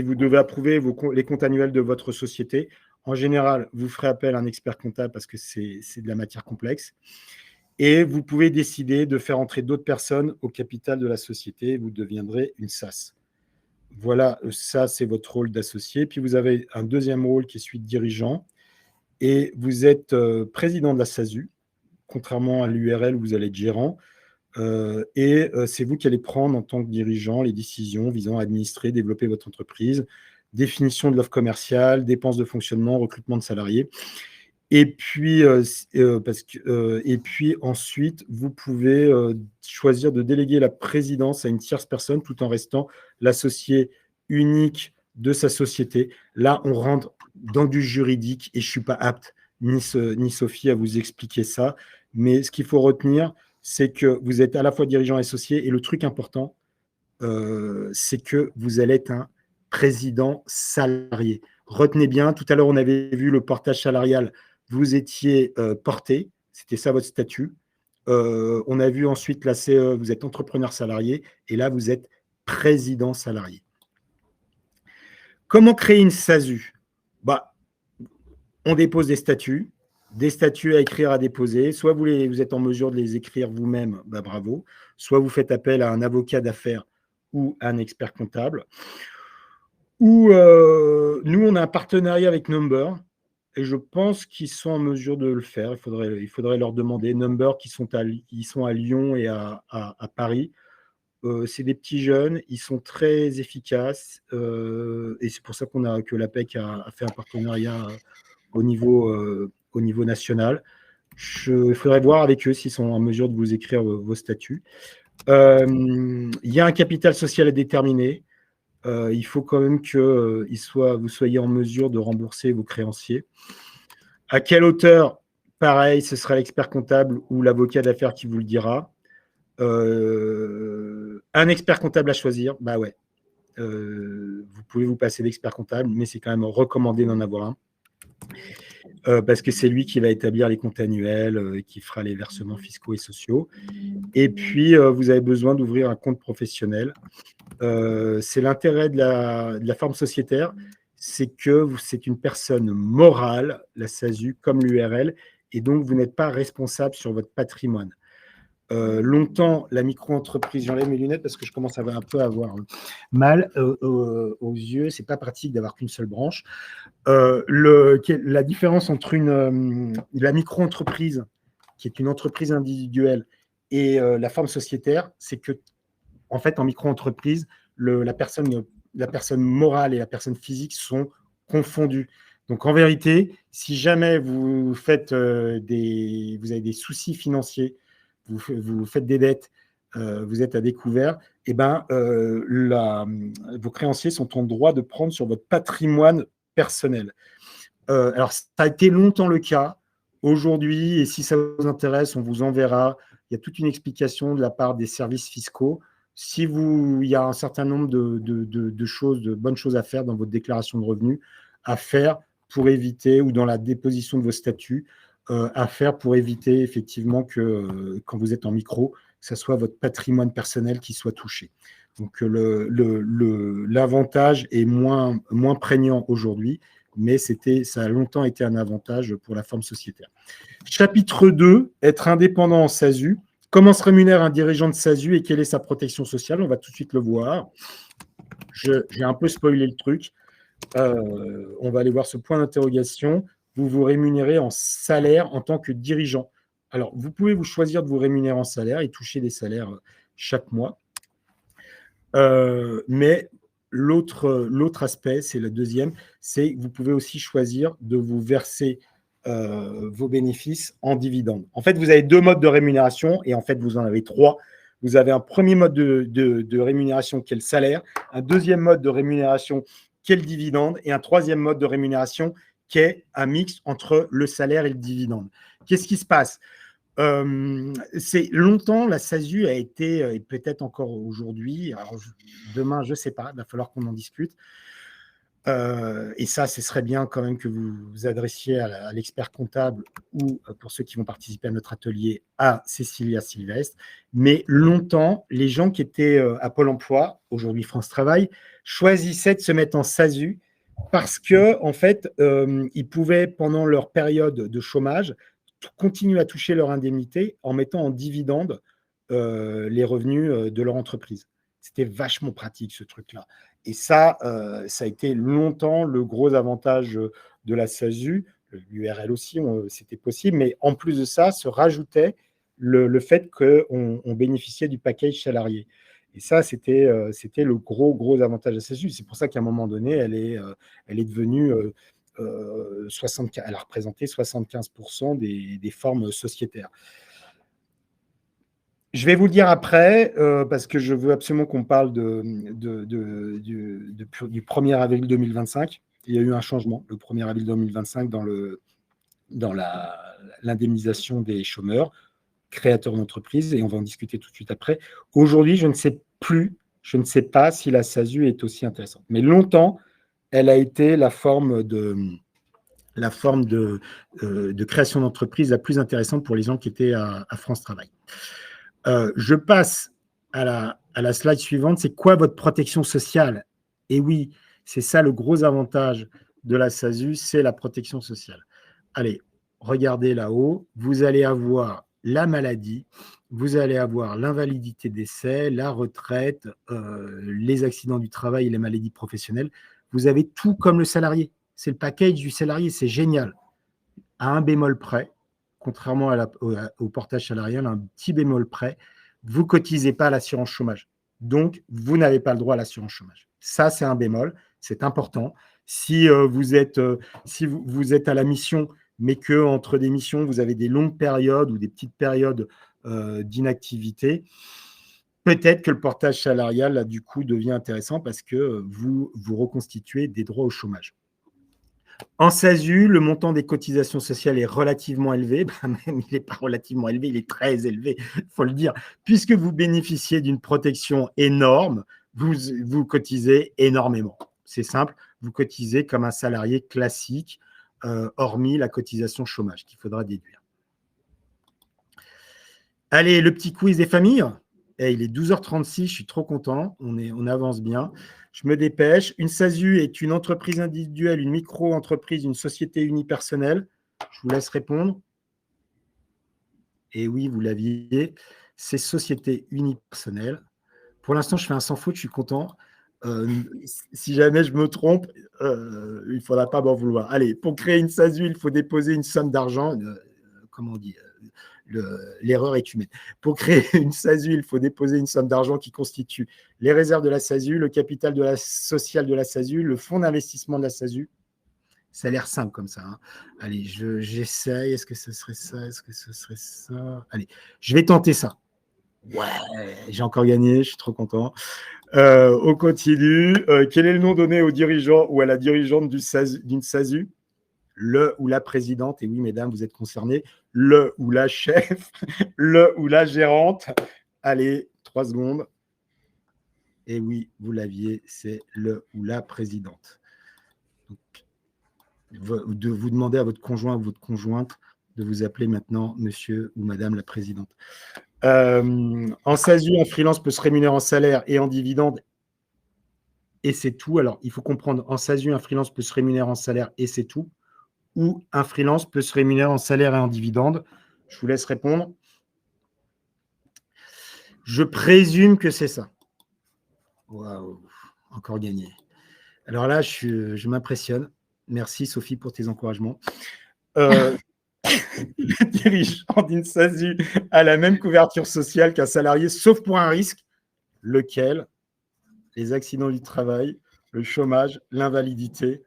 vous devez approuver les comptes annuels de votre société. En général, vous ferez appel à un expert comptable parce que c'est de la matière complexe. Et vous pouvez décider de faire entrer d'autres personnes au capital de la société. Vous deviendrez une SAS. Voilà, ça, c'est votre rôle d'associé. Puis vous avez un deuxième rôle qui est celui de dirigeant. Et vous êtes président de la SASU, contrairement à l'URL où vous allez être gérant. C'est vous qui allez prendre en tant que dirigeant les décisions visant à administrer, développer votre entreprise, définition de l'offre commerciale, dépenses de fonctionnement, recrutement de salariés. Et puis ensuite, vous pouvez choisir de déléguer la présidence à une tierce personne tout en restant l'associé unique de sa société. Là, on rentre dans du juridique et je ne suis pas apte, ni Sophie, à vous expliquer ça. Mais ce qu'il faut retenir, c'est que vous êtes à la fois dirigeant et associé. Et le truc important, c'est que vous allez être un président salarié. Retenez bien, tout à l'heure, on avait vu le portage salarial. Vous étiez porté, c'était ça votre statut. On a vu ensuite la CE, vous êtes entrepreneur salarié, et là, vous êtes président salarié. Comment créer une SASU? On dépose des statuts à écrire, à déposer. Soit vous êtes en mesure de les écrire vous-même, bravo. Soit vous faites appel à un avocat d'affaires ou à un expert comptable. Ou nous, on a un partenariat avec Number, et je pense qu'ils sont en mesure de le faire. Il faudrait leur demander. Number, ils sont à Lyon et à Paris. C'est des petits jeunes, ils sont très efficaces, et c'est pour ça que l'APEC a fait un partenariat au niveau national. Il faudrait voir avec eux s'ils sont en mesure de vous écrire vos statuts. Il y a un capital social à déterminer. Il faut quand même que vous soyez en mesure de rembourser vos créanciers. À quelle hauteur? Pareil, ce sera l'expert comptable ou l'avocat d'affaires qui vous le dira. Un expert comptable à choisir, ouais. Vous pouvez vous passer d'expert comptable, mais c'est quand même recommandé d'en avoir un. Parce que c'est lui qui va établir les comptes annuels, qui fera les versements fiscaux et sociaux. Et puis, vous avez besoin d'ouvrir un compte professionnel. C'est l'intérêt de la forme sociétaire, c'est que c'est une personne morale, la SASU, comme l'URL, et donc vous n'êtes pas responsable sur votre patrimoine. Longtemps, la micro-entreprise, j'enlève mes lunettes parce que je commence à un peu avoir mal aux yeux, c'est pas pratique d'avoir qu'une seule branche. La différence entre la micro-entreprise, qui est une entreprise individuelle, et la forme sociétaire, c'est que, en fait, en micro-entreprise, la personne morale et la personne physique sont confondues. Donc, en vérité, si jamais vous avez des soucis financiers, vous faites des dettes, vous êtes à découvert, vos créanciers sont en droit de prendre sur votre patrimoine personnel. Alors, ça a été longtemps le cas. Aujourd'hui, et si ça vous intéresse, on vous enverra. Il y a toute une explication de la part des services fiscaux. Il y a un certain nombre de bonnes choses à faire dans votre déclaration de revenus, à faire pour éviter, ou dans la déposition de vos statuts, à faire pour éviter effectivement que quand vous êtes en micro, que ce soit votre patrimoine personnel qui soit touché. Donc l'avantage est moins prégnant aujourd'hui, mais ça a longtemps été un avantage pour la forme sociétaire. Chapitre 2, être indépendant en SASU. Comment se rémunère un dirigeant de SASU et quelle est sa protection sociale? On va tout de suite le voir. J'ai un peu spoilé le truc. On va aller voir ce point d'interrogation. Vous vous rémunérez en salaire en tant que dirigeant. Alors, vous pouvez vous choisir de vous rémunérer en salaire et toucher des salaires chaque mois. Mais l'autre aspect, c'est le deuxième, c'est que vous pouvez aussi choisir de vous verser vos bénéfices en dividendes. En fait, vous avez deux modes de rémunération et en fait, vous en avez trois. Vous avez un premier mode de rémunération qui est le salaire, un deuxième mode de rémunération qui est le dividende et un troisième mode de rémunération qui est un mix entre le salaire et le dividende. Qu'est-ce qui se passe? C'est longtemps, la SASU a été, et peut-être encore aujourd'hui, demain, je ne sais pas, il va falloir qu'on en discute. Et ça, ce serait bien quand même que vous vous adressiez à l'expert comptable ou, pour ceux qui vont participer à notre atelier, à Cécilia Sylvestre. Mais longtemps, les gens qui étaient à Pôle emploi, aujourd'hui France Travail, choisissaient de se mettre en SASU parce que, en fait, ils pouvaient, pendant leur période de chômage, continuer à toucher leur indemnité en mettant en dividende les revenus de leur entreprise. C'était vachement pratique, ce truc-là. Et ça a été longtemps le gros avantage de la SASU. L'URL aussi, c'était possible. Mais en plus de ça, se rajoutait le fait qu'on bénéficiait du package salarié. Et ça, c'était le gros avantage de la SASU. C'est pour ça qu'à un moment donné, elle est devenue... elle a représenté 75% des formes sociétaires. Je vais vous le dire après, parce que je veux absolument qu'on parle du 1er avril 2025. Il y a eu un changement le 1er avril 2025 dans l'indemnisation des chômeurs, créateurs d'entreprises, et on va en discuter tout de suite après. Aujourd'hui, je ne sais pas si la SASU est aussi intéressante. Mais longtemps, elle a été la forme de création d'entreprise la plus intéressante pour les gens qui étaient à France Travail. Je passe à la slide suivante. C'est quoi votre protection sociale? Et oui, c'est ça le gros avantage de la SASU, c'est la protection sociale. Allez, regardez là-haut. Vous allez avoir la maladie, vous allez avoir l'invalidité décès, la retraite, les accidents du travail et les maladies professionnelles. Vous avez tout comme le salarié. C'est le package du salarié, c'est génial. À un bémol près, contrairement au portage salarial, un petit bémol près, vous ne cotisez pas à l'assurance chômage. Donc, vous n'avez pas le droit à l'assurance chômage. Ça, c'est un bémol, c'est important. Si vous êtes à la mission, mais qu'entre des missions, vous avez des longues périodes ou des petites périodes d'inactivité, peut-être que le portage salarial, là, du coup, devient intéressant parce que vous reconstituez des droits au chômage. En SASU, le montant des cotisations sociales est relativement élevé. Même il n'est pas relativement élevé, il est très élevé, il faut le dire. Puisque vous bénéficiez d'une protection énorme, vous cotisez énormément. C'est simple, vous cotisez comme un salarié classique, hormis la cotisation chômage qu'il faudra déduire. Allez, le petit quiz des familles. Il est 12h36, je suis trop content, on avance bien. Je me dépêche. Une SASU est une entreprise individuelle, une micro-entreprise, une société unipersonnelle. Je vous laisse répondre. Et oui, vous l'aviez. C'est société unipersonnelle. Pour l'instant, je fais un sans faute, je suis content. Si jamais je me trompe, il ne faudra pas m'en vouloir. Allez, pour créer une SASU, il faut déposer une somme d'argent. Comment on dit l'erreur est humaine. Pour créer une SASU, il faut déposer une somme d'argent qui constitue les réserves de la SASU, le capital social de la SASU, le fonds d'investissement de la SASU. Ça a l'air simple comme ça. Hein. Allez, j'essaye. Est-ce que ce serait ça? Est-ce que ce serait ça? Allez, je vais tenter ça. Ouais, j'ai encore gagné, je suis trop content. On continue. Quel est le nom donné au dirigeant ou à la dirigeante d'une SASU? Le ou la présidente, et oui, mesdames, vous êtes concernées, le ou la chef, le ou la gérante. Allez, 3 secondes. Et oui, vous l'aviez, c'est le ou la présidente. Donc, vous demandez à votre conjoint ou votre conjointe de vous appeler maintenant monsieur ou madame la présidente. En SASU, un freelance peut se rémunérer en salaire et en dividende, et c'est tout. Alors, il faut comprendre, en SASU, un freelance peut se rémunérer en salaire et c'est tout. Ou un freelance peut se rémunérer en salaire et en dividende? Je vous laisse répondre. Je présume que c'est ça. Waouh, encore gagné. Alors là, je m'impressionne. Merci Sophie pour tes encouragements. Le dirigeant d'une SASU a la même couverture sociale qu'un salarié, sauf pour un risque. Lequel? Les accidents du travail, le chômage, l'invalidité.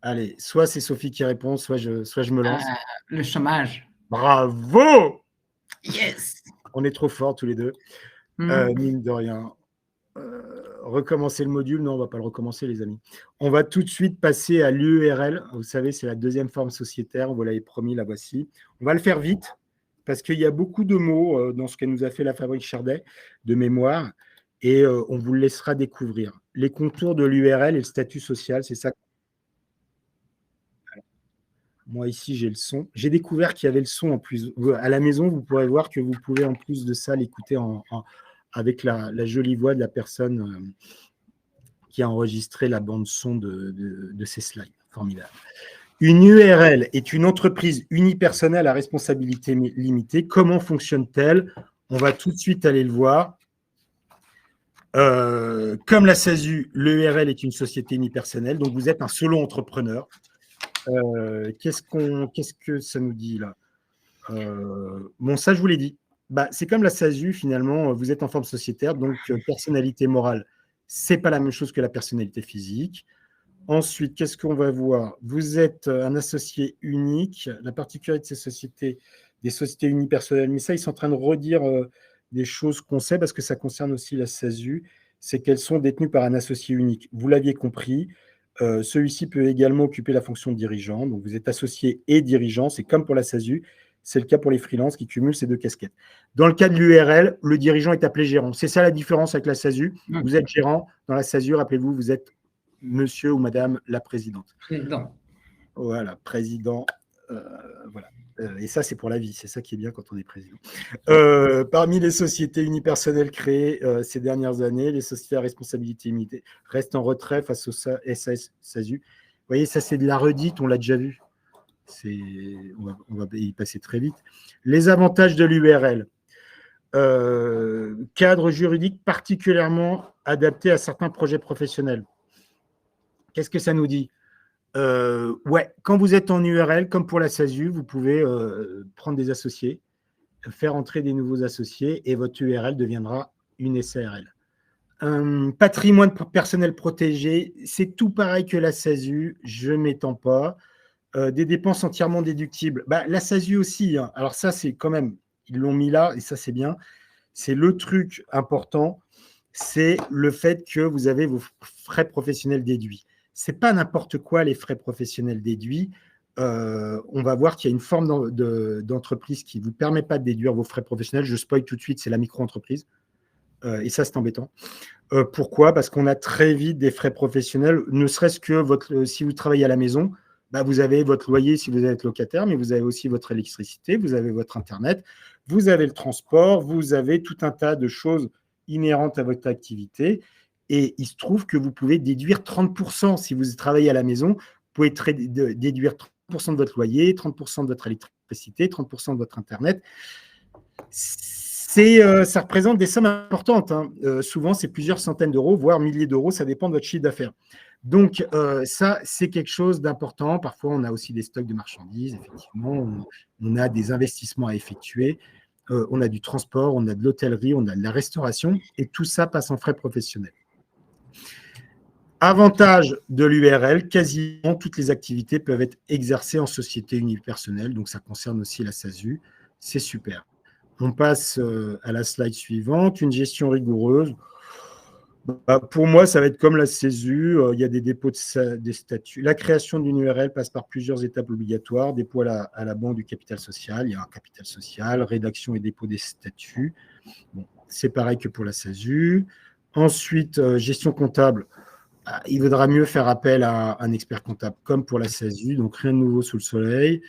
Allez, soit c'est Sophie qui répond, soit je me lance. Le chômage. Bravo! Yes! On est trop forts tous les deux. Mine de rien. Recommencer le module, non, on ne va pas le recommencer, les amis. On va tout de suite passer à l'URL. Vous savez, c'est la deuxième forme sociétaire. Vous l'avez promis, la voici. On va le faire vite parce qu'il y a beaucoup de mots dans ce qu'elle nous a fait la Fabrique Chardet de mémoire et on vous le laissera découvrir. Les contours de l'URL et le statut social, c'est ça. Moi, ici, j'ai le son. J'ai découvert qu'il y avait le son en plus. À la maison, vous pourrez voir que vous pouvez, en plus de ça, l'écouter avec la jolie voix de la personne qui a enregistré la bande-son de ces slides. Formidable. Une URL est une entreprise unipersonnelle à responsabilité limitée. Comment fonctionne-t-elle? On va tout de suite aller le voir. Comme la SASU, l'URL est une société unipersonnelle. Donc, vous êtes un solo entrepreneur. Qu'est-ce que ça nous dit là? Bon, ça, je vous l'ai dit. C'est comme la SASU, finalement, vous êtes en forme sociétaire, donc personnalité morale, ce n'est pas la même chose que la personnalité physique. Ensuite, qu'est-ce qu'on va voir? Vous êtes un associé unique. La particularité de ces sociétés, des sociétés unipersonnelles, mais ça, ils sont en train de redire des choses qu'on sait, parce que ça concerne aussi la SASU, c'est qu'elles sont détenues par un associé unique. Vous l'aviez compris, celui-ci peut également occuper la fonction de dirigeant. Donc, vous êtes associé et dirigeant, c'est comme pour la SASU. C'est le cas pour les freelances qui cumulent ces deux casquettes. Dans le cas de l'URL, le dirigeant est appelé gérant. C'est ça la différence avec la SASU. Vous êtes gérant. Dans la SASU, rappelez-vous, vous êtes monsieur ou madame la présidente. Président. Voilà, président. Voilà. Et ça, c'est pour la vie. C'est ça qui est bien quand on est président. Parmi les sociétés unipersonnelles créées ces dernières années, les sociétés à responsabilité limitée restent en retrait face au SAS, SASU. Vous voyez, ça, c'est de la redite. On l'a déjà vu. On va y passer très vite. Les avantages de l'URL. Cadre juridique particulièrement adapté à certains projets professionnels. Qu'est-ce que ça nous dit? Ouais, quand vous êtes en URL, comme pour la SASU, vous pouvez prendre des associés, faire entrer des nouveaux associés et votre URL deviendra une SARL. Patrimoine personnel protégé, c'est tout pareil que la SASU, je ne m'étends pas. Des dépenses entièrement déductibles. La SASU aussi, hein. Alors ça, c'est quand même, ils l'ont mis là, et ça, c'est bien. C'est le truc important, c'est le fait que vous avez vos frais professionnels déduits. Ce n'est pas n'importe quoi, les frais professionnels déduits. On va voir qu'il y a une forme d'entreprise qui ne vous permet pas de déduire vos frais professionnels. Je spoil tout de suite, c'est la micro-entreprise. Et ça, c'est embêtant. Pourquoi? Parce qu'on a très vite des frais professionnels, ne serait-ce que si vous travaillez à la maison, vous avez votre loyer si vous êtes locataire, mais vous avez aussi votre électricité, vous avez votre Internet, vous avez le transport, vous avez tout un tas de choses inhérentes à votre activité. Et il se trouve que vous pouvez déduire 30%. Si vous travaillez à la maison, vous pouvez déduire 30% de votre loyer, 30% de votre électricité, 30% de votre Internet. Ça représente des sommes importantes, hein. Souvent, c'est plusieurs centaines d'euros, voire milliers d'euros, ça dépend de votre chiffre d'affaires. Donc, ça, c'est quelque chose d'important. Parfois, on a aussi des stocks de marchandises, effectivement. On a des investissements à effectuer. On a du transport, on a de l'hôtellerie, on a de la restauration. Et tout ça passe en frais professionnels. Avantage de l'URL, quasiment toutes les activités peuvent être exercées en société unipersonnelle. Donc, ça concerne aussi la SASU. C'est super. On passe à la slide suivante. Une gestion rigoureuse. Pour moi, ça va être comme la SASU. Il y a des dépôts des statuts. La création d'une URL passe par plusieurs étapes obligatoires. Dépôt à la banque du capital social. Il y a un capital social, rédaction et dépôt des statuts. Bon, c'est pareil que pour la SASU. Ensuite, gestion comptable. Il vaudra mieux faire appel à un expert comptable, comme pour la SASU. Donc, rien de nouveau sous le soleil.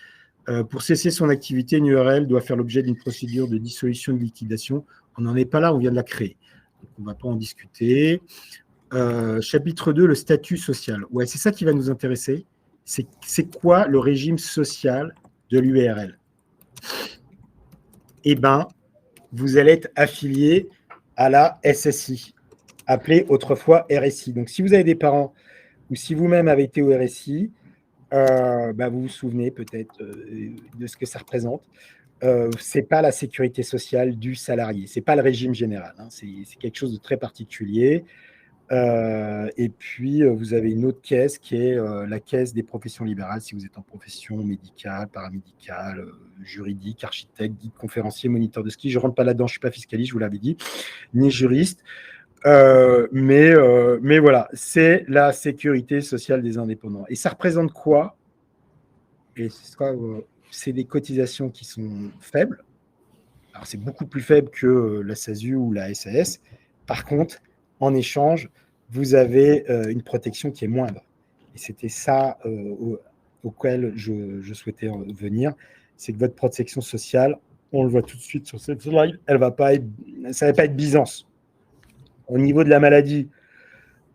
Pour cesser son activité, une URL doit faire l'objet d'une procédure de dissolution de liquidation. On n'en est pas là, on vient de la créer. Donc, on ne va pas en discuter. Chapitre 2, le statut social. Ouais, c'est ça qui va nous intéresser. C'est quoi le régime social de l'URL? Eh bien, vous allez être affilié à la SSI, appelée autrefois RSI. Donc, si vous avez des parents ou si vous-même avez été au RSI, vous vous souvenez peut-être de ce que ça représente. Ce n'est pas la sécurité sociale du salarié, ce n'est pas le régime général, hein. C'est quelque chose de très particulier. Et puis, vous avez une autre caisse qui est la caisse des professions libérales, si vous êtes en profession médicale, paramédicale, juridique, architecte, guide, conférencier, moniteur de ski. Je ne rentre pas là-dedans, je ne suis pas fiscaliste, je vous l'avais dit, ni juriste. Mais voilà, c'est la sécurité sociale des indépendants. Et ça représente quoi? Et c'est des cotisations qui sont faibles. Alors, c'est beaucoup plus faible que la SASU ou la SAS. Par contre, en échange, vous avez une protection qui est moindre. Et c'était ça auquel je souhaitais venir. C'est que votre protection sociale, on le voit tout de suite sur cette slide, ça ne va pas être Byzance. Au niveau de la maladie,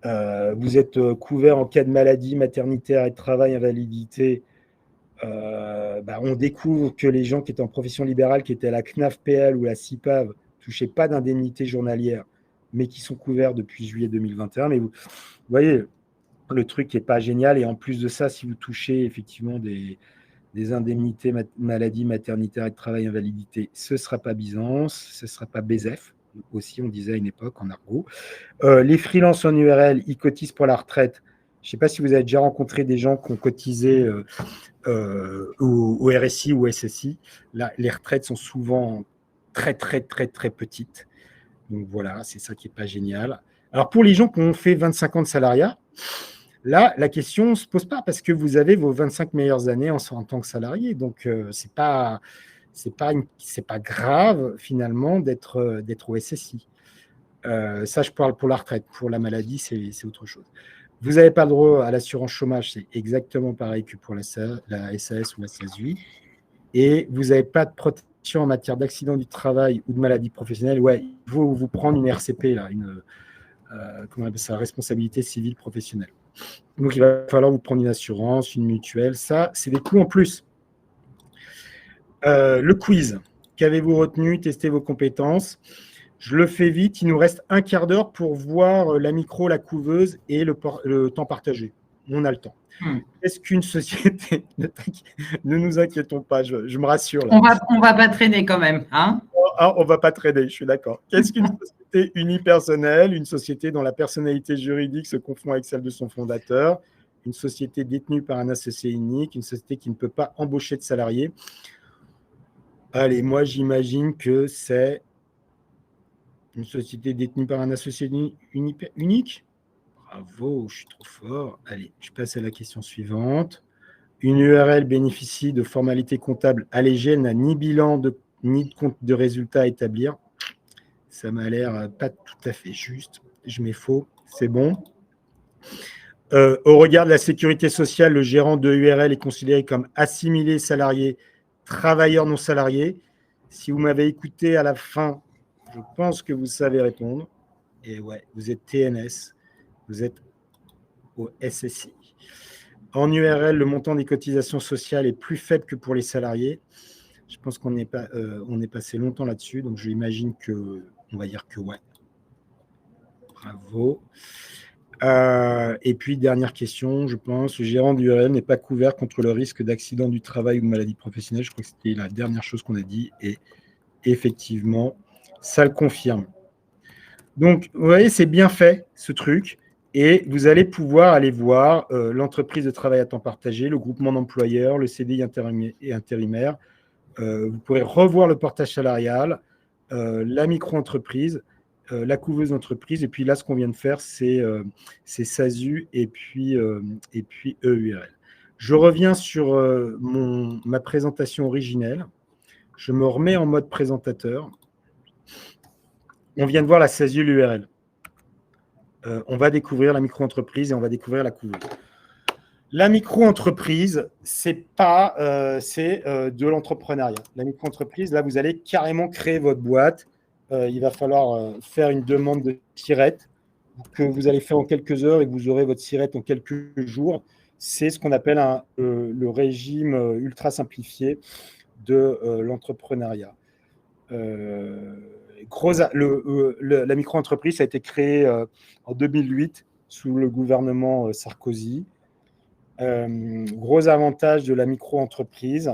vous êtes couvert en cas de maladie, maternité, arrêt de travail, invalidité. On découvre que les gens qui étaient en profession libérale, qui étaient à la CNAF-PL ou la CIPAV, ne touchaient pas d'indemnité journalière, mais qui sont couverts depuis juillet 2021. Mais vous voyez, le truc n'est pas génial. Et en plus de ça, si vous touchez effectivement des indemnités maladie, maternité, arrêt de travail, invalidité, ce ne sera pas Byzance, ce ne sera pas BZEF. Aussi, on disait à une époque en argot. Les freelances en URL, ils cotisent pour la retraite. Je ne sais pas si vous avez déjà rencontré des gens qui ont cotisé au RSI ou au SSI. Là, les retraites sont souvent très, très, très, très petite. Donc voilà, c'est ça qui n'est pas génial. Alors pour les gens qui ont fait 25 ans de salariat, là, la question ne se pose pas parce que vous avez vos 25 meilleures années en tant que salarié. Donc c'est pas grave finalement d'être au SSI. Ça, je parle pour la retraite. Pour la maladie, c'est autre chose. Vous n'avez pas le droit à l'assurance chômage, c'est exactement pareil que pour la SAS ou la SASU. Et vous n'avez pas de protection en matière d'accident du travail ou de maladie professionnelle. Ouais, il faut vous prendre une RCP, là, comment on appelle ça, responsabilité civile professionnelle. Donc, il va falloir vous prendre une assurance, une mutuelle. Ça, c'est des coûts en plus. Le quiz. Qu'avez-vous retenu? Testez vos compétences. Je le fais vite. Il nous reste un quart d'heure pour voir la micro, la couveuse et le temps partagé. On a le temps. Est-ce qu'une société… Ne nous inquiétons pas, je me rassure. Là. On va pas traîner quand même. Hein, on ne va pas traîner, je suis d'accord. Qu'est-ce qu'une société unipersonnelle? Une société dont la personnalité juridique se confond avec celle de son fondateur. Une société détenue par un associé unique. Une société qui ne peut pas embaucher de salariés. Allez, moi, j'imagine que c'est une société détenue par un associé unique. Bravo, je suis trop fort. Allez, je passe à la question suivante. Une URL bénéficie de formalités comptables allégées. Elle n'a ni bilan ni de compte de résultats à établir. Ça m'a l'air pas tout à fait juste. Je mets faux, c'est bon. Au regard de la sécurité sociale, le gérant de URL est considéré comme assimilé salarié, travailleur non salarié. Si vous m'avez écouté à la fin, je pense que vous savez répondre. Et ouais, vous êtes TNS, vous êtes au SSI. En URL, le montant des cotisations sociales est plus faible que pour les salariés. Je pense qu'on est passé longtemps là-dessus, donc je imagine qu'on va dire que ouais. Bravo. Et puis, dernière question, je pense, le gérant d'URL n'est pas couvert contre le risque d'accident du travail ou de maladie professionnelle. Je crois que c'était la dernière chose qu'on a dit, et effectivement, ça le confirme. Donc, vous voyez, c'est bien fait, ce truc. Et vous allez pouvoir aller voir l'entreprise de travail à temps partagé, le groupement d'employeurs, le CDI intérimaire. Vous pourrez revoir le portage salarial, la micro-entreprise, la couveuse d'entreprise. Et puis là, ce qu'on vient de faire, c'est SASU et puis EURL. Je reviens sur ma présentation originelle. Je me remets en mode présentateur. On vient de voir la SASU, l'URL. On va découvrir la micro-entreprise et on va découvrir la couveuse. La micro-entreprise, c'est de l'entrepreneuriat. La micro-entreprise, là, vous allez carrément créer votre boîte. Il va falloir faire une demande de SIRET que vous allez faire en quelques heures et que vous aurez votre SIRET en quelques jours. C'est ce qu'on appelle le régime ultra simplifié de l'entrepreneuriat. La micro-entreprise a été créée en 2008 sous le gouvernement Sarkozy. Gros avantage de la micro-entreprise,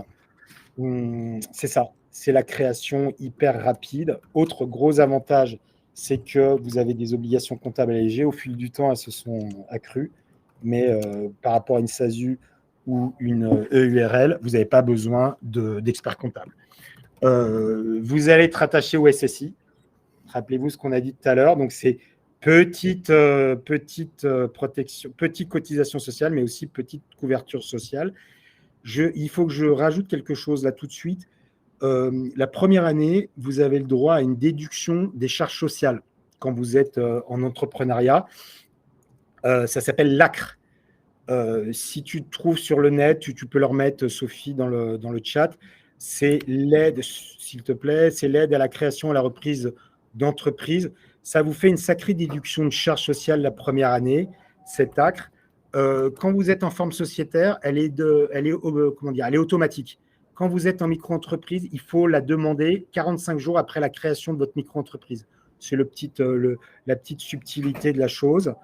c'est ça, c'est la création hyper rapide. Autre gros avantage, c'est que vous avez des obligations comptables allégées. Au fil du temps, elles se sont accrues, mais par rapport à une SASU ou une EURL, vous n'avez pas besoin d'experts comptables. Vous allez être attaché au SSI. Rappelez-vous ce qu'on a dit tout à l'heure. Donc, c'est petite protection, petite cotisation sociale, mais aussi petite couverture sociale. Il faut que je rajoute quelque chose là tout de suite. La première année, vous avez le droit à une déduction des charges sociales quand vous êtes en entrepreneuriat. Ça s'appelle l'ACRE. Si tu te trouves sur le net, tu peux leur mettre, Sophie, dans le chat. C'est l'aide, s'il te plaît, c'est l'aide à la création et à la reprise d'entreprise. Ça vous fait une sacrée déduction de charges sociales la première année, cette ACRE. Quand vous êtes en forme sociétaire, elle est automatique. Quand vous êtes en micro-entreprise, il faut la demander 45 jours après la création de votre micro-entreprise. C'est la petite subtilité de la chose.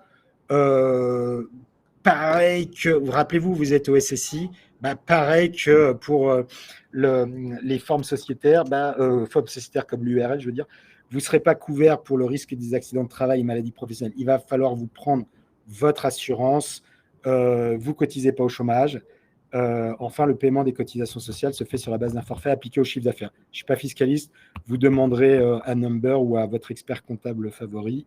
Pareil que, rappelez-vous, vous êtes au SSI, pareil que pour les formes sociétaires, formes sociétaires comme l'URL, je veux dire, vous ne serez pas couvert pour le risque des accidents de travail et maladies professionnelles. Il va falloir vous prendre votre assurance, vous ne cotisez pas au chômage Enfin, le paiement des cotisations sociales se fait sur la base d'un forfait appliqué au chiffre d'affaires. Je ne suis pas fiscaliste, vous demanderez à Number ou à votre expert comptable favori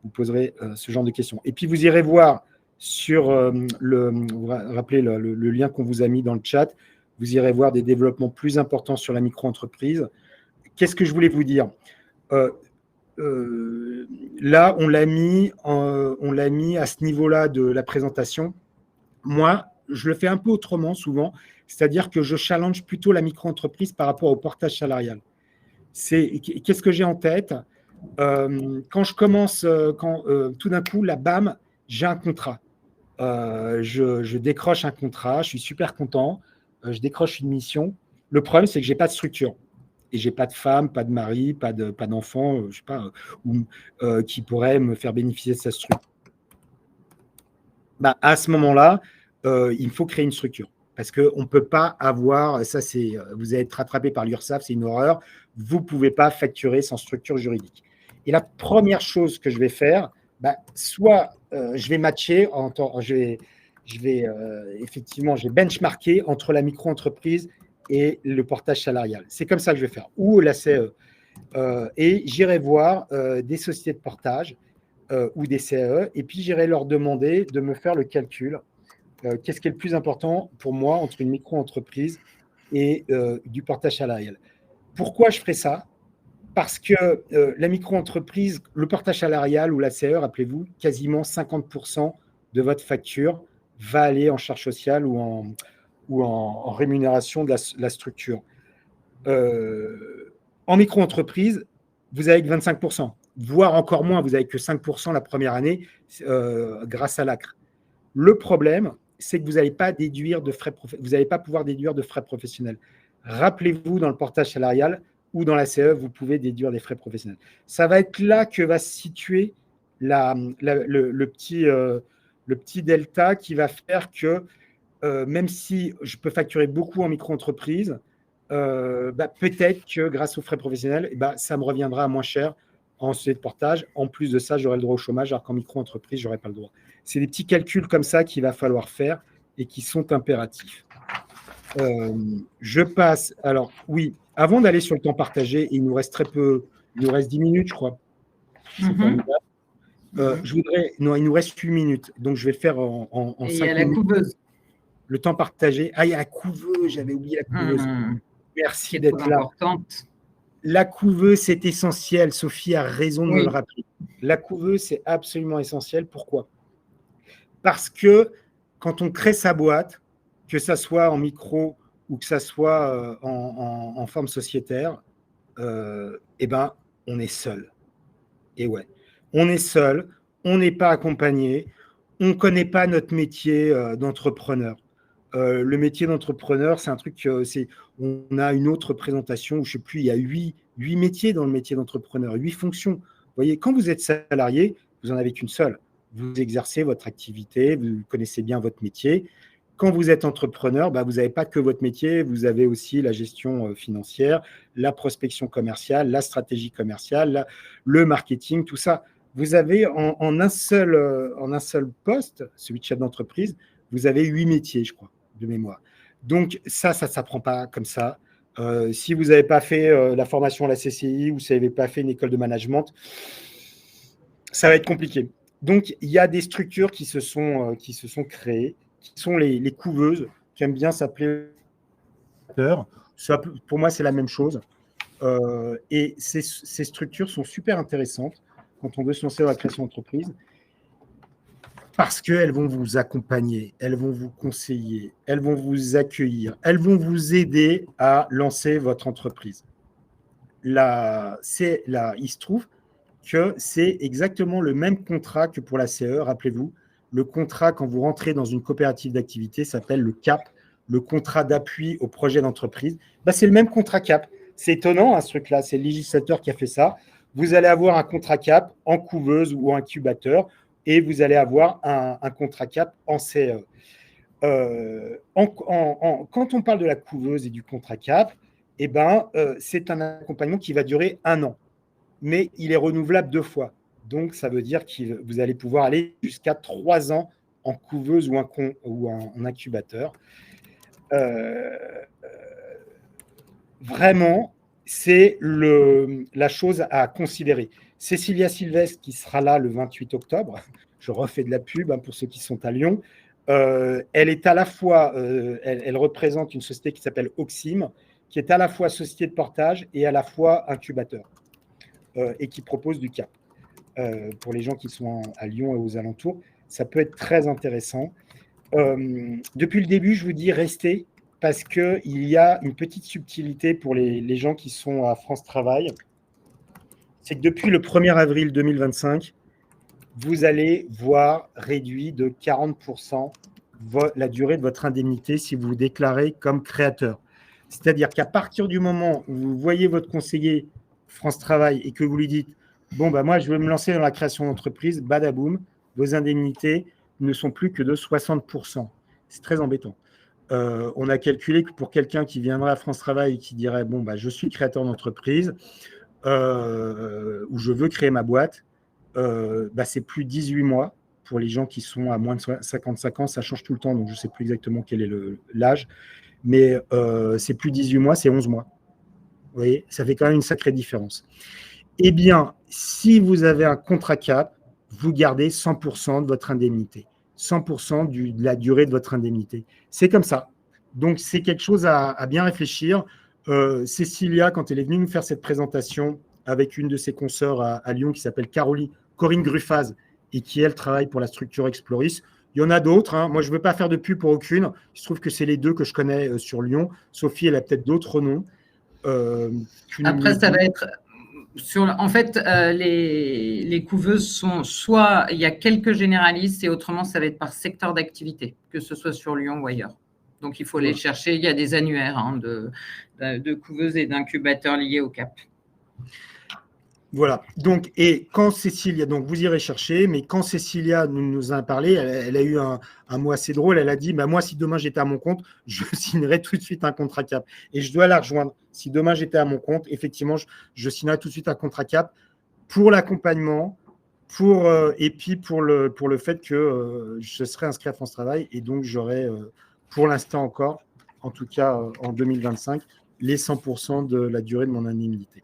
vous poserez ce genre de questions. Et puis, vous irez voir sur vous rappelez le lien qu'on vous a mis dans le chat, vous irez voir des développements plus importants sur la micro-entreprise. Qu'est-ce que je voulais vous dire ? Là, on l'a mis à ce niveau-là de la présentation. Moi, je le fais un peu autrement souvent, c'est-à-dire que je challenge plutôt la micro-entreprise par rapport au portage salarial. Qu'est-ce que j'ai en tête ? Quand je commence, tout d'un coup, là, bam, j'ai un contrat. Je décroche un contrat, je suis super content, je décroche une mission. Le problème, c'est que je n'ai pas de structure. Et je n'ai pas de femme, pas de mari, pas d'enfant, je sais pas, qui pourrait me faire bénéficier de cette structure. À ce moment-là, il faut créer une structure. Parce qu'on ne peut pas avoir, vous allez être rattrapé par l'URSSAF, c'est une horreur, vous ne pouvez pas facturer sans structure juridique. Et la première chose que je vais faire, soit je vais matcher, effectivement, je vais benchmarker entre la micro-entreprise et le portage salarial. C'est comme ça que je vais faire. Ou la CE. Et j'irai voir des sociétés de portage ou des CAE, et puis j'irai leur demander de me faire le calcul. Qu'est-ce qui est le plus important pour moi entre une micro-entreprise et du portage salarial. Pourquoi je ferai ça ? Parce que la micro-entreprise, le portage salarial ou la CAE, rappelez-vous, quasiment 50% de votre facture va aller en charge sociale ou en rémunération de la structure. En micro-entreprise, vous avez que 25%, voire encore moins, vous n'avez que 5% la première année grâce à l'ACRE. Le problème, c'est que vous n'allez pas pouvoir déduire de frais professionnels. Rappelez-vous, dans le portage salarial ou dans la CE, vous pouvez déduire des frais professionnels. Ça va être là que va se situer le petit delta qui va faire que même si je peux facturer beaucoup en micro-entreprise, peut-être que grâce aux frais professionnels, ça me reviendra à moins cher en société de portage. En plus de ça, j'aurai le droit au chômage, alors qu'en micro-entreprise, je n'aurai pas le droit. C'est des petits calculs comme ça qu'il va falloir faire et qui sont impératifs. Je passe. Alors, oui, avant d'aller sur le temps partagé, il nous reste très peu, il nous reste 10 minutes, je crois. Non, il nous reste 8 minutes, donc je vais le faire en 5 minutes. Il y a la couveuse. Le temps partagé. Ah, il y a la couveuse, j'avais oublié la couveuse. Merci d'être là. Importante. La couveuse, c'est essentiel. Sophie a raison de me le rappeler. La couveuse, c'est absolument essentiel. Pourquoi ? Parce que quand on crée sa boîte, que ça soit en micro ou que ça soit en forme sociétaire, on est seul. Et ouais, on est seul, on n'est pas accompagné, on ne connaît pas notre métier d'entrepreneur. Le métier d'entrepreneur, c'est un truc, on a une autre présentation où je ne sais plus, il y a 8 métiers dans le métier d'entrepreneur, 8 fonctions. Vous voyez, quand vous êtes salarié, vous n'en avez qu'une seule. Vous exercez votre activité, vous connaissez bien votre métier. Quand vous êtes entrepreneur, vous n'avez pas que votre métier, vous avez aussi la gestion financière, la prospection commerciale, la stratégie commerciale, le marketing, tout ça. Vous avez en un seul poste, celui de chef d'entreprise, vous avez 8 métiers, je crois, de mémoire. Donc ça ne s'apprend pas comme ça. Si vous n'avez pas fait la formation à la CCI ou si vous n'avez pas fait une école de management, ça va être compliqué. Donc, il y a des structures qui se sont créées, qui sont les couveuses, qui aiment bien s'appeler. Ça, pour moi, c'est la même chose. Et ces structures sont super intéressantes quand on veut se lancer dans la création d'entreprise parce qu'elles vont vous accompagner, elles vont vous conseiller, elles vont vous accueillir, elles vont vous aider à lancer votre entreprise. Il se trouve que c'est exactement le même contrat que pour la CE. Rappelez-vous, le contrat, quand vous rentrez dans une coopérative d'activité, s'appelle le CAP, le contrat d'appui au projet d'entreprise. C'est le même contrat CAP. C'est étonnant, ce truc-là. C'est le législateur qui a fait ça. Vous allez avoir un contrat CAP en couveuse ou en incubateur et vous allez avoir un contrat CAP en CE. Quand on parle de la couveuse et du contrat CAP, c'est un accompagnement qui va durer 1 an. Mais il est renouvelable 2 fois. Donc, ça veut dire que vous allez pouvoir aller jusqu'à 3 ans en couveuse ou en incubateur. Vraiment, c'est la chose à considérer. Cécilia Sylvestre, qui sera là le 28 octobre, je refais de la pub pour ceux qui sont à Lyon, elle est à la fois, elle représente une société qui s'appelle Oxim, qui est à la fois société de portage et à la fois incubateur, et qui propose du CAP. Pour les gens qui sont à Lyon et aux alentours, ça peut être très intéressant. Depuis le début, je vous dis restez, parce qu'il y a une petite subtilité pour les gens qui sont à France Travail. C'est que depuis le 1er avril 2025, vous allez voir réduit de 40% la durée de votre indemnité si vous vous déclarez comme créateur. C'est-à-dire qu'à partir du moment où vous voyez votre conseiller France Travail et que vous lui dites « Bon, moi, je veux me lancer dans la création d'entreprise », badaboum, vos indemnités ne sont plus que de 60%. C'est très embêtant. On a calculé que pour quelqu'un qui viendrait à France Travail et qui dirait « Bon, je suis créateur d'entreprise ou je veux créer ma boîte », c'est plus 18 mois pour les gens qui sont à moins de 55 ans. Ça change tout le temps, donc je ne sais plus exactement quel est l'âge. Mais c'est plus 18 mois, c'est 11 mois. Vous voyez, ça fait quand même une sacrée différence. Eh bien, si vous avez un contrat CAP, vous gardez 100% de votre indemnité. 100% de la durée de votre indemnité. C'est comme ça. Donc, c'est quelque chose à bien réfléchir. Cécilia, quand elle est venue nous faire cette présentation avec une de ses consoeurs à Lyon qui s'appelle Corinne Gruffaz et qui, elle, travaille pour la structure Exploris. Il y en a d'autres. Moi, je ne veux pas faire de pub pour aucune. Il se trouve que c'est les deux que je connais sur Lyon. Sophie, elle a peut-être d'autres noms. Après, ça va être… En fait, les couveuses sont soit il y a quelques généralistes et autrement ça va être par secteur d'activité, que ce soit sur Lyon ou ailleurs. Donc il faut les chercher. Il y a des annuaires de couveuses et d'incubateurs liés au CAP. Voilà. Donc, et quand Cécilia, donc vous irez chercher, mais quand Cécilia nous a parlé, elle a eu un mot assez drôle. Elle a dit moi, si demain j'étais à mon compte, je signerais tout de suite un contrat CAP. Et je dois la rejoindre. Si demain j'étais à mon compte, effectivement, je signerais tout de suite un contrat CAP pour l'accompagnement, et puis pour le fait que je serais inscrit à France Travail. Et donc, j'aurais, pour l'instant encore, en tout cas en 2025, les 100% de la durée de mon indemnité.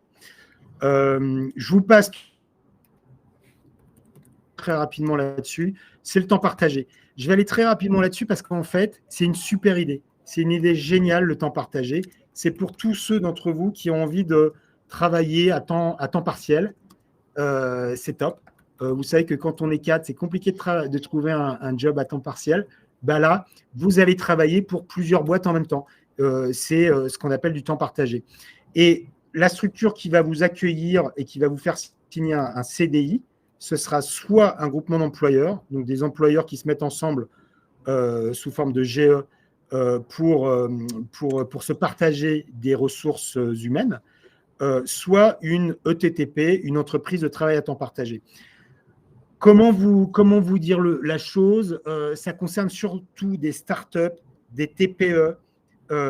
Je vous passe très rapidement là-dessus. C'est le temps partagé. Je vais aller très rapidement là-dessus parce qu'en fait, c'est une super idée. C'est une idée géniale, le temps partagé. C'est pour tous ceux d'entre vous qui ont envie de travailler à temps partiel. C'est top. Vous savez que quand on est 4, c'est compliqué de trouver un job à temps partiel. Là, vous allez travailler pour plusieurs boîtes en même temps. C'est ce qu'on appelle du temps partagé. Et la structure qui va vous accueillir et qui va vous faire signer un CDI, ce sera soit un groupement d'employeurs, donc des employeurs qui se mettent ensemble sous forme de GE pour se partager des ressources humaines, soit une ETTP, une entreprise de travail à temps partagé. Comment vous dire la chose? Ça concerne surtout des startups, des TPE,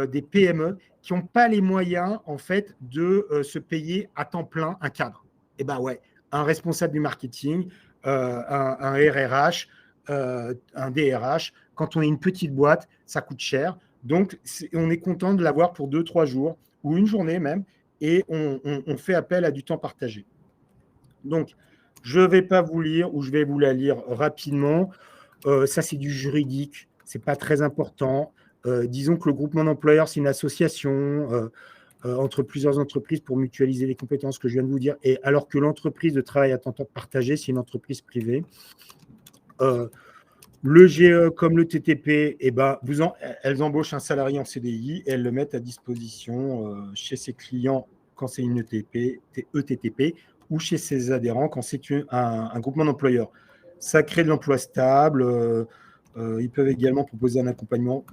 des PME qui n'ont pas les moyens, en fait, de se payer à temps plein un cadre. Eh bien, ouais, un responsable du marketing, un RRH, un DRH, quand on est une petite boîte, ça coûte cher. Donc, on est content de l'avoir pour 2-3 jours ou une journée même, et on fait appel à du temps partagé. Donc, je ne vais pas vous lire, ou je vais vous la lire rapidement. Ça, c'est du juridique, ce n'est pas très important. Disons que le groupement d'employeurs, c'est une association entre plusieurs entreprises pour mutualiser les compétences que je viens de vous dire, et alors que l'entreprise de travail à temps partagé, c'est une entreprise privée. Le GE comme le TTP, elles embauchent un salarié en CDI et elles le mettent à disposition chez ses clients quand c'est une ETTP ou chez ses adhérents quand c'est un groupement d'employeurs. Ça crée de l'emploi stable. Ils peuvent également proposer un accompagnement.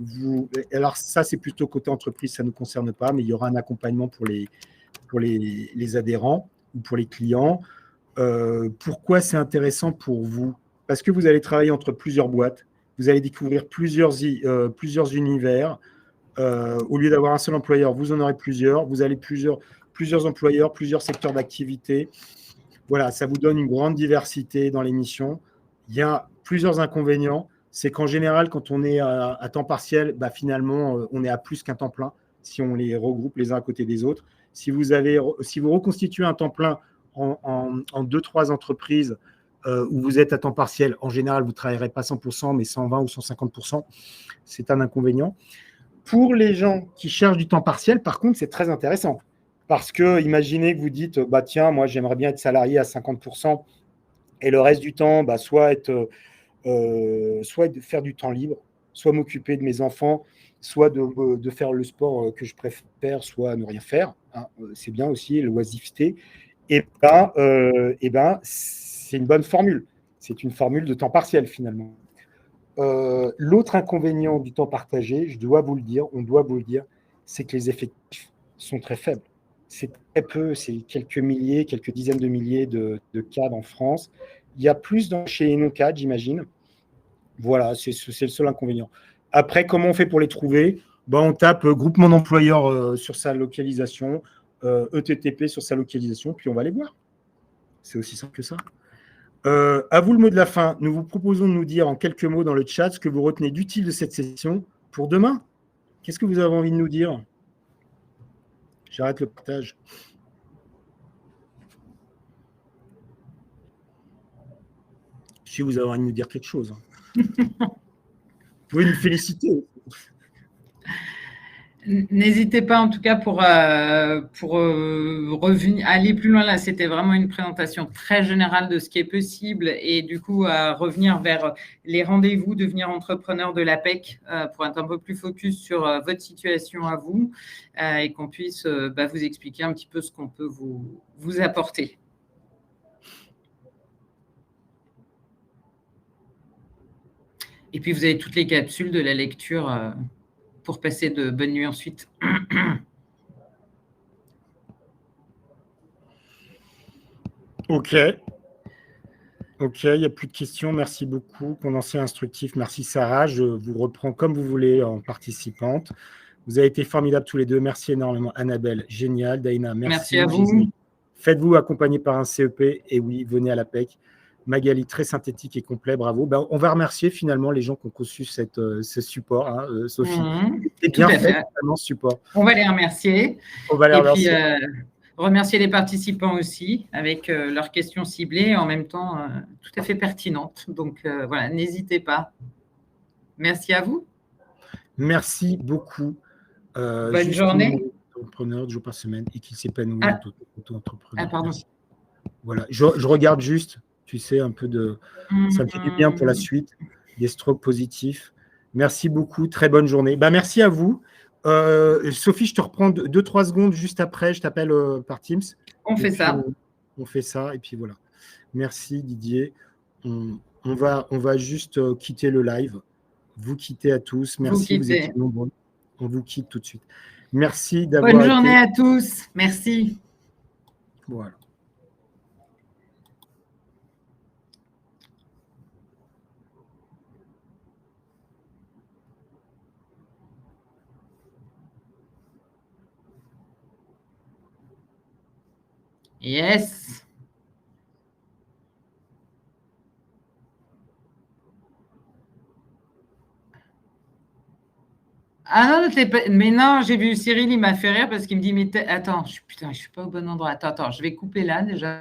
Alors ça, c'est plutôt côté entreprise, ça ne nous concerne pas, mais il y aura un accompagnement pour les adhérents ou pour les clients. Pourquoi c'est intéressant pour vous? Parce que vous allez travailler entre plusieurs boîtes, vous allez découvrir plusieurs univers. Au lieu d'avoir un seul employeur, vous en aurez plusieurs. Vous allez plusieurs employeurs, plusieurs secteurs d'activité. Voilà, ça vous donne une grande diversité dans les missions. Il y a plusieurs inconvénients. c'est qu'en général, quand on est à temps partiel, bah, finalement, on est à plus qu'un temps plein si on les regroupe les uns à côté des autres. Si vous reconstituez un temps plein en 2-3 entreprises où vous êtes à temps partiel, en général, vous ne travaillerez pas 100%, mais 120 ou 150%. C'est un inconvénient. Pour les gens qui cherchent du temps partiel, par contre, c'est très intéressant. Parce que imaginez que vous dites, bah, tiens, moi, j'aimerais bien être salarié à 50% et le reste du temps, bah, soit de faire du temps libre, soit m'occuper de mes enfants, soit de faire le sport que je préfère, soit ne rien faire. Hein. C'est bien aussi, l'oisiveté. Et ben, c'est une bonne formule. C'est une formule de temps partiel, finalement. L'autre inconvénient du temps partagé, on doit vous le dire, c'est que les effectifs sont très faibles. C'est très peu, c'est quelques milliers, quelques dizaines de milliers de cadres en France. Il y a plus chez les non-cadres, j'imagine. Voilà, c'est le seul inconvénient. Après, comment on fait pour les trouver? Ben, on tape groupement d'employeurs sur sa localisation, ETTP sur sa localisation, puis on va les voir. C'est aussi simple que ça. À vous le mot de la fin. Nous vous proposons de nous dire en quelques mots dans le chat ce que vous retenez d'utile de cette session pour demain. Qu'est-ce que vous avez envie de nous dire? J'arrête le partage. Si vous avez envie de nous dire quelque chose. Vous pouvez nous féliciter. N'hésitez pas, en tout cas, pour revenir, aller plus loin. Là, c'était vraiment une présentation très générale de ce qui est possible et du coup, à revenir vers les rendez-vous, devenir entrepreneur de l'APEC pour être un peu plus focus sur votre situation à vous et qu'on puisse vous expliquer un petit peu ce qu'on peut vous apporter. Et puis, vous avez toutes les capsules de la lecture pour passer de bonnes nuits ensuite. Ok, il n'y a plus de questions. Merci beaucoup. Condensé instructif, merci Sarah. Je vous reprends comme vous voulez en participante. Vous avez été formidables tous les deux. Merci énormément, Annabelle. Génial. Daïna, merci. Merci à vous. Faites-vous accompagner par un CEP. Et oui, venez à l'APEC. Magali, très synthétique et complet, bravo. Ben, on va remercier finalement les gens qui ont conçu ce support, hein, Sophie. C'est bien fait, finalement, ce support. On va les remercier. On va les remercier. Et puis, remercier les participants aussi avec leurs questions ciblées et en même temps tout à fait pertinentes. Donc, voilà, n'hésitez pas. Merci à vous. Merci beaucoup. Bonne journée. Entrepreneur 2 jours par semaine et qui s'épanouit en auto-entrepreneur. Ah, pardon. Merci. Voilà, je regarde juste. Tu sais, un peu de… Ça me fait du bien pour la suite, des strokes positifs. Merci beaucoup, très bonne journée. Ben, merci à vous. Sophie, je te reprends 2-3 secondes juste après, je t'appelle par Teams. On fait ça. On fait ça, et puis voilà. Merci Didier. On va juste quitter le live. Vous quittez à tous. Merci, vous êtes nombreux. On vous quitte tout de suite. Merci d'avoir été… Bonne journée à tous. Merci. Voilà. Yes. Ah non, mais non, j'ai vu Cyril, il m'a fait rire parce qu'il me dit, mais attends, putain, je suis pas au bon endroit. Attends, je vais couper là déjà.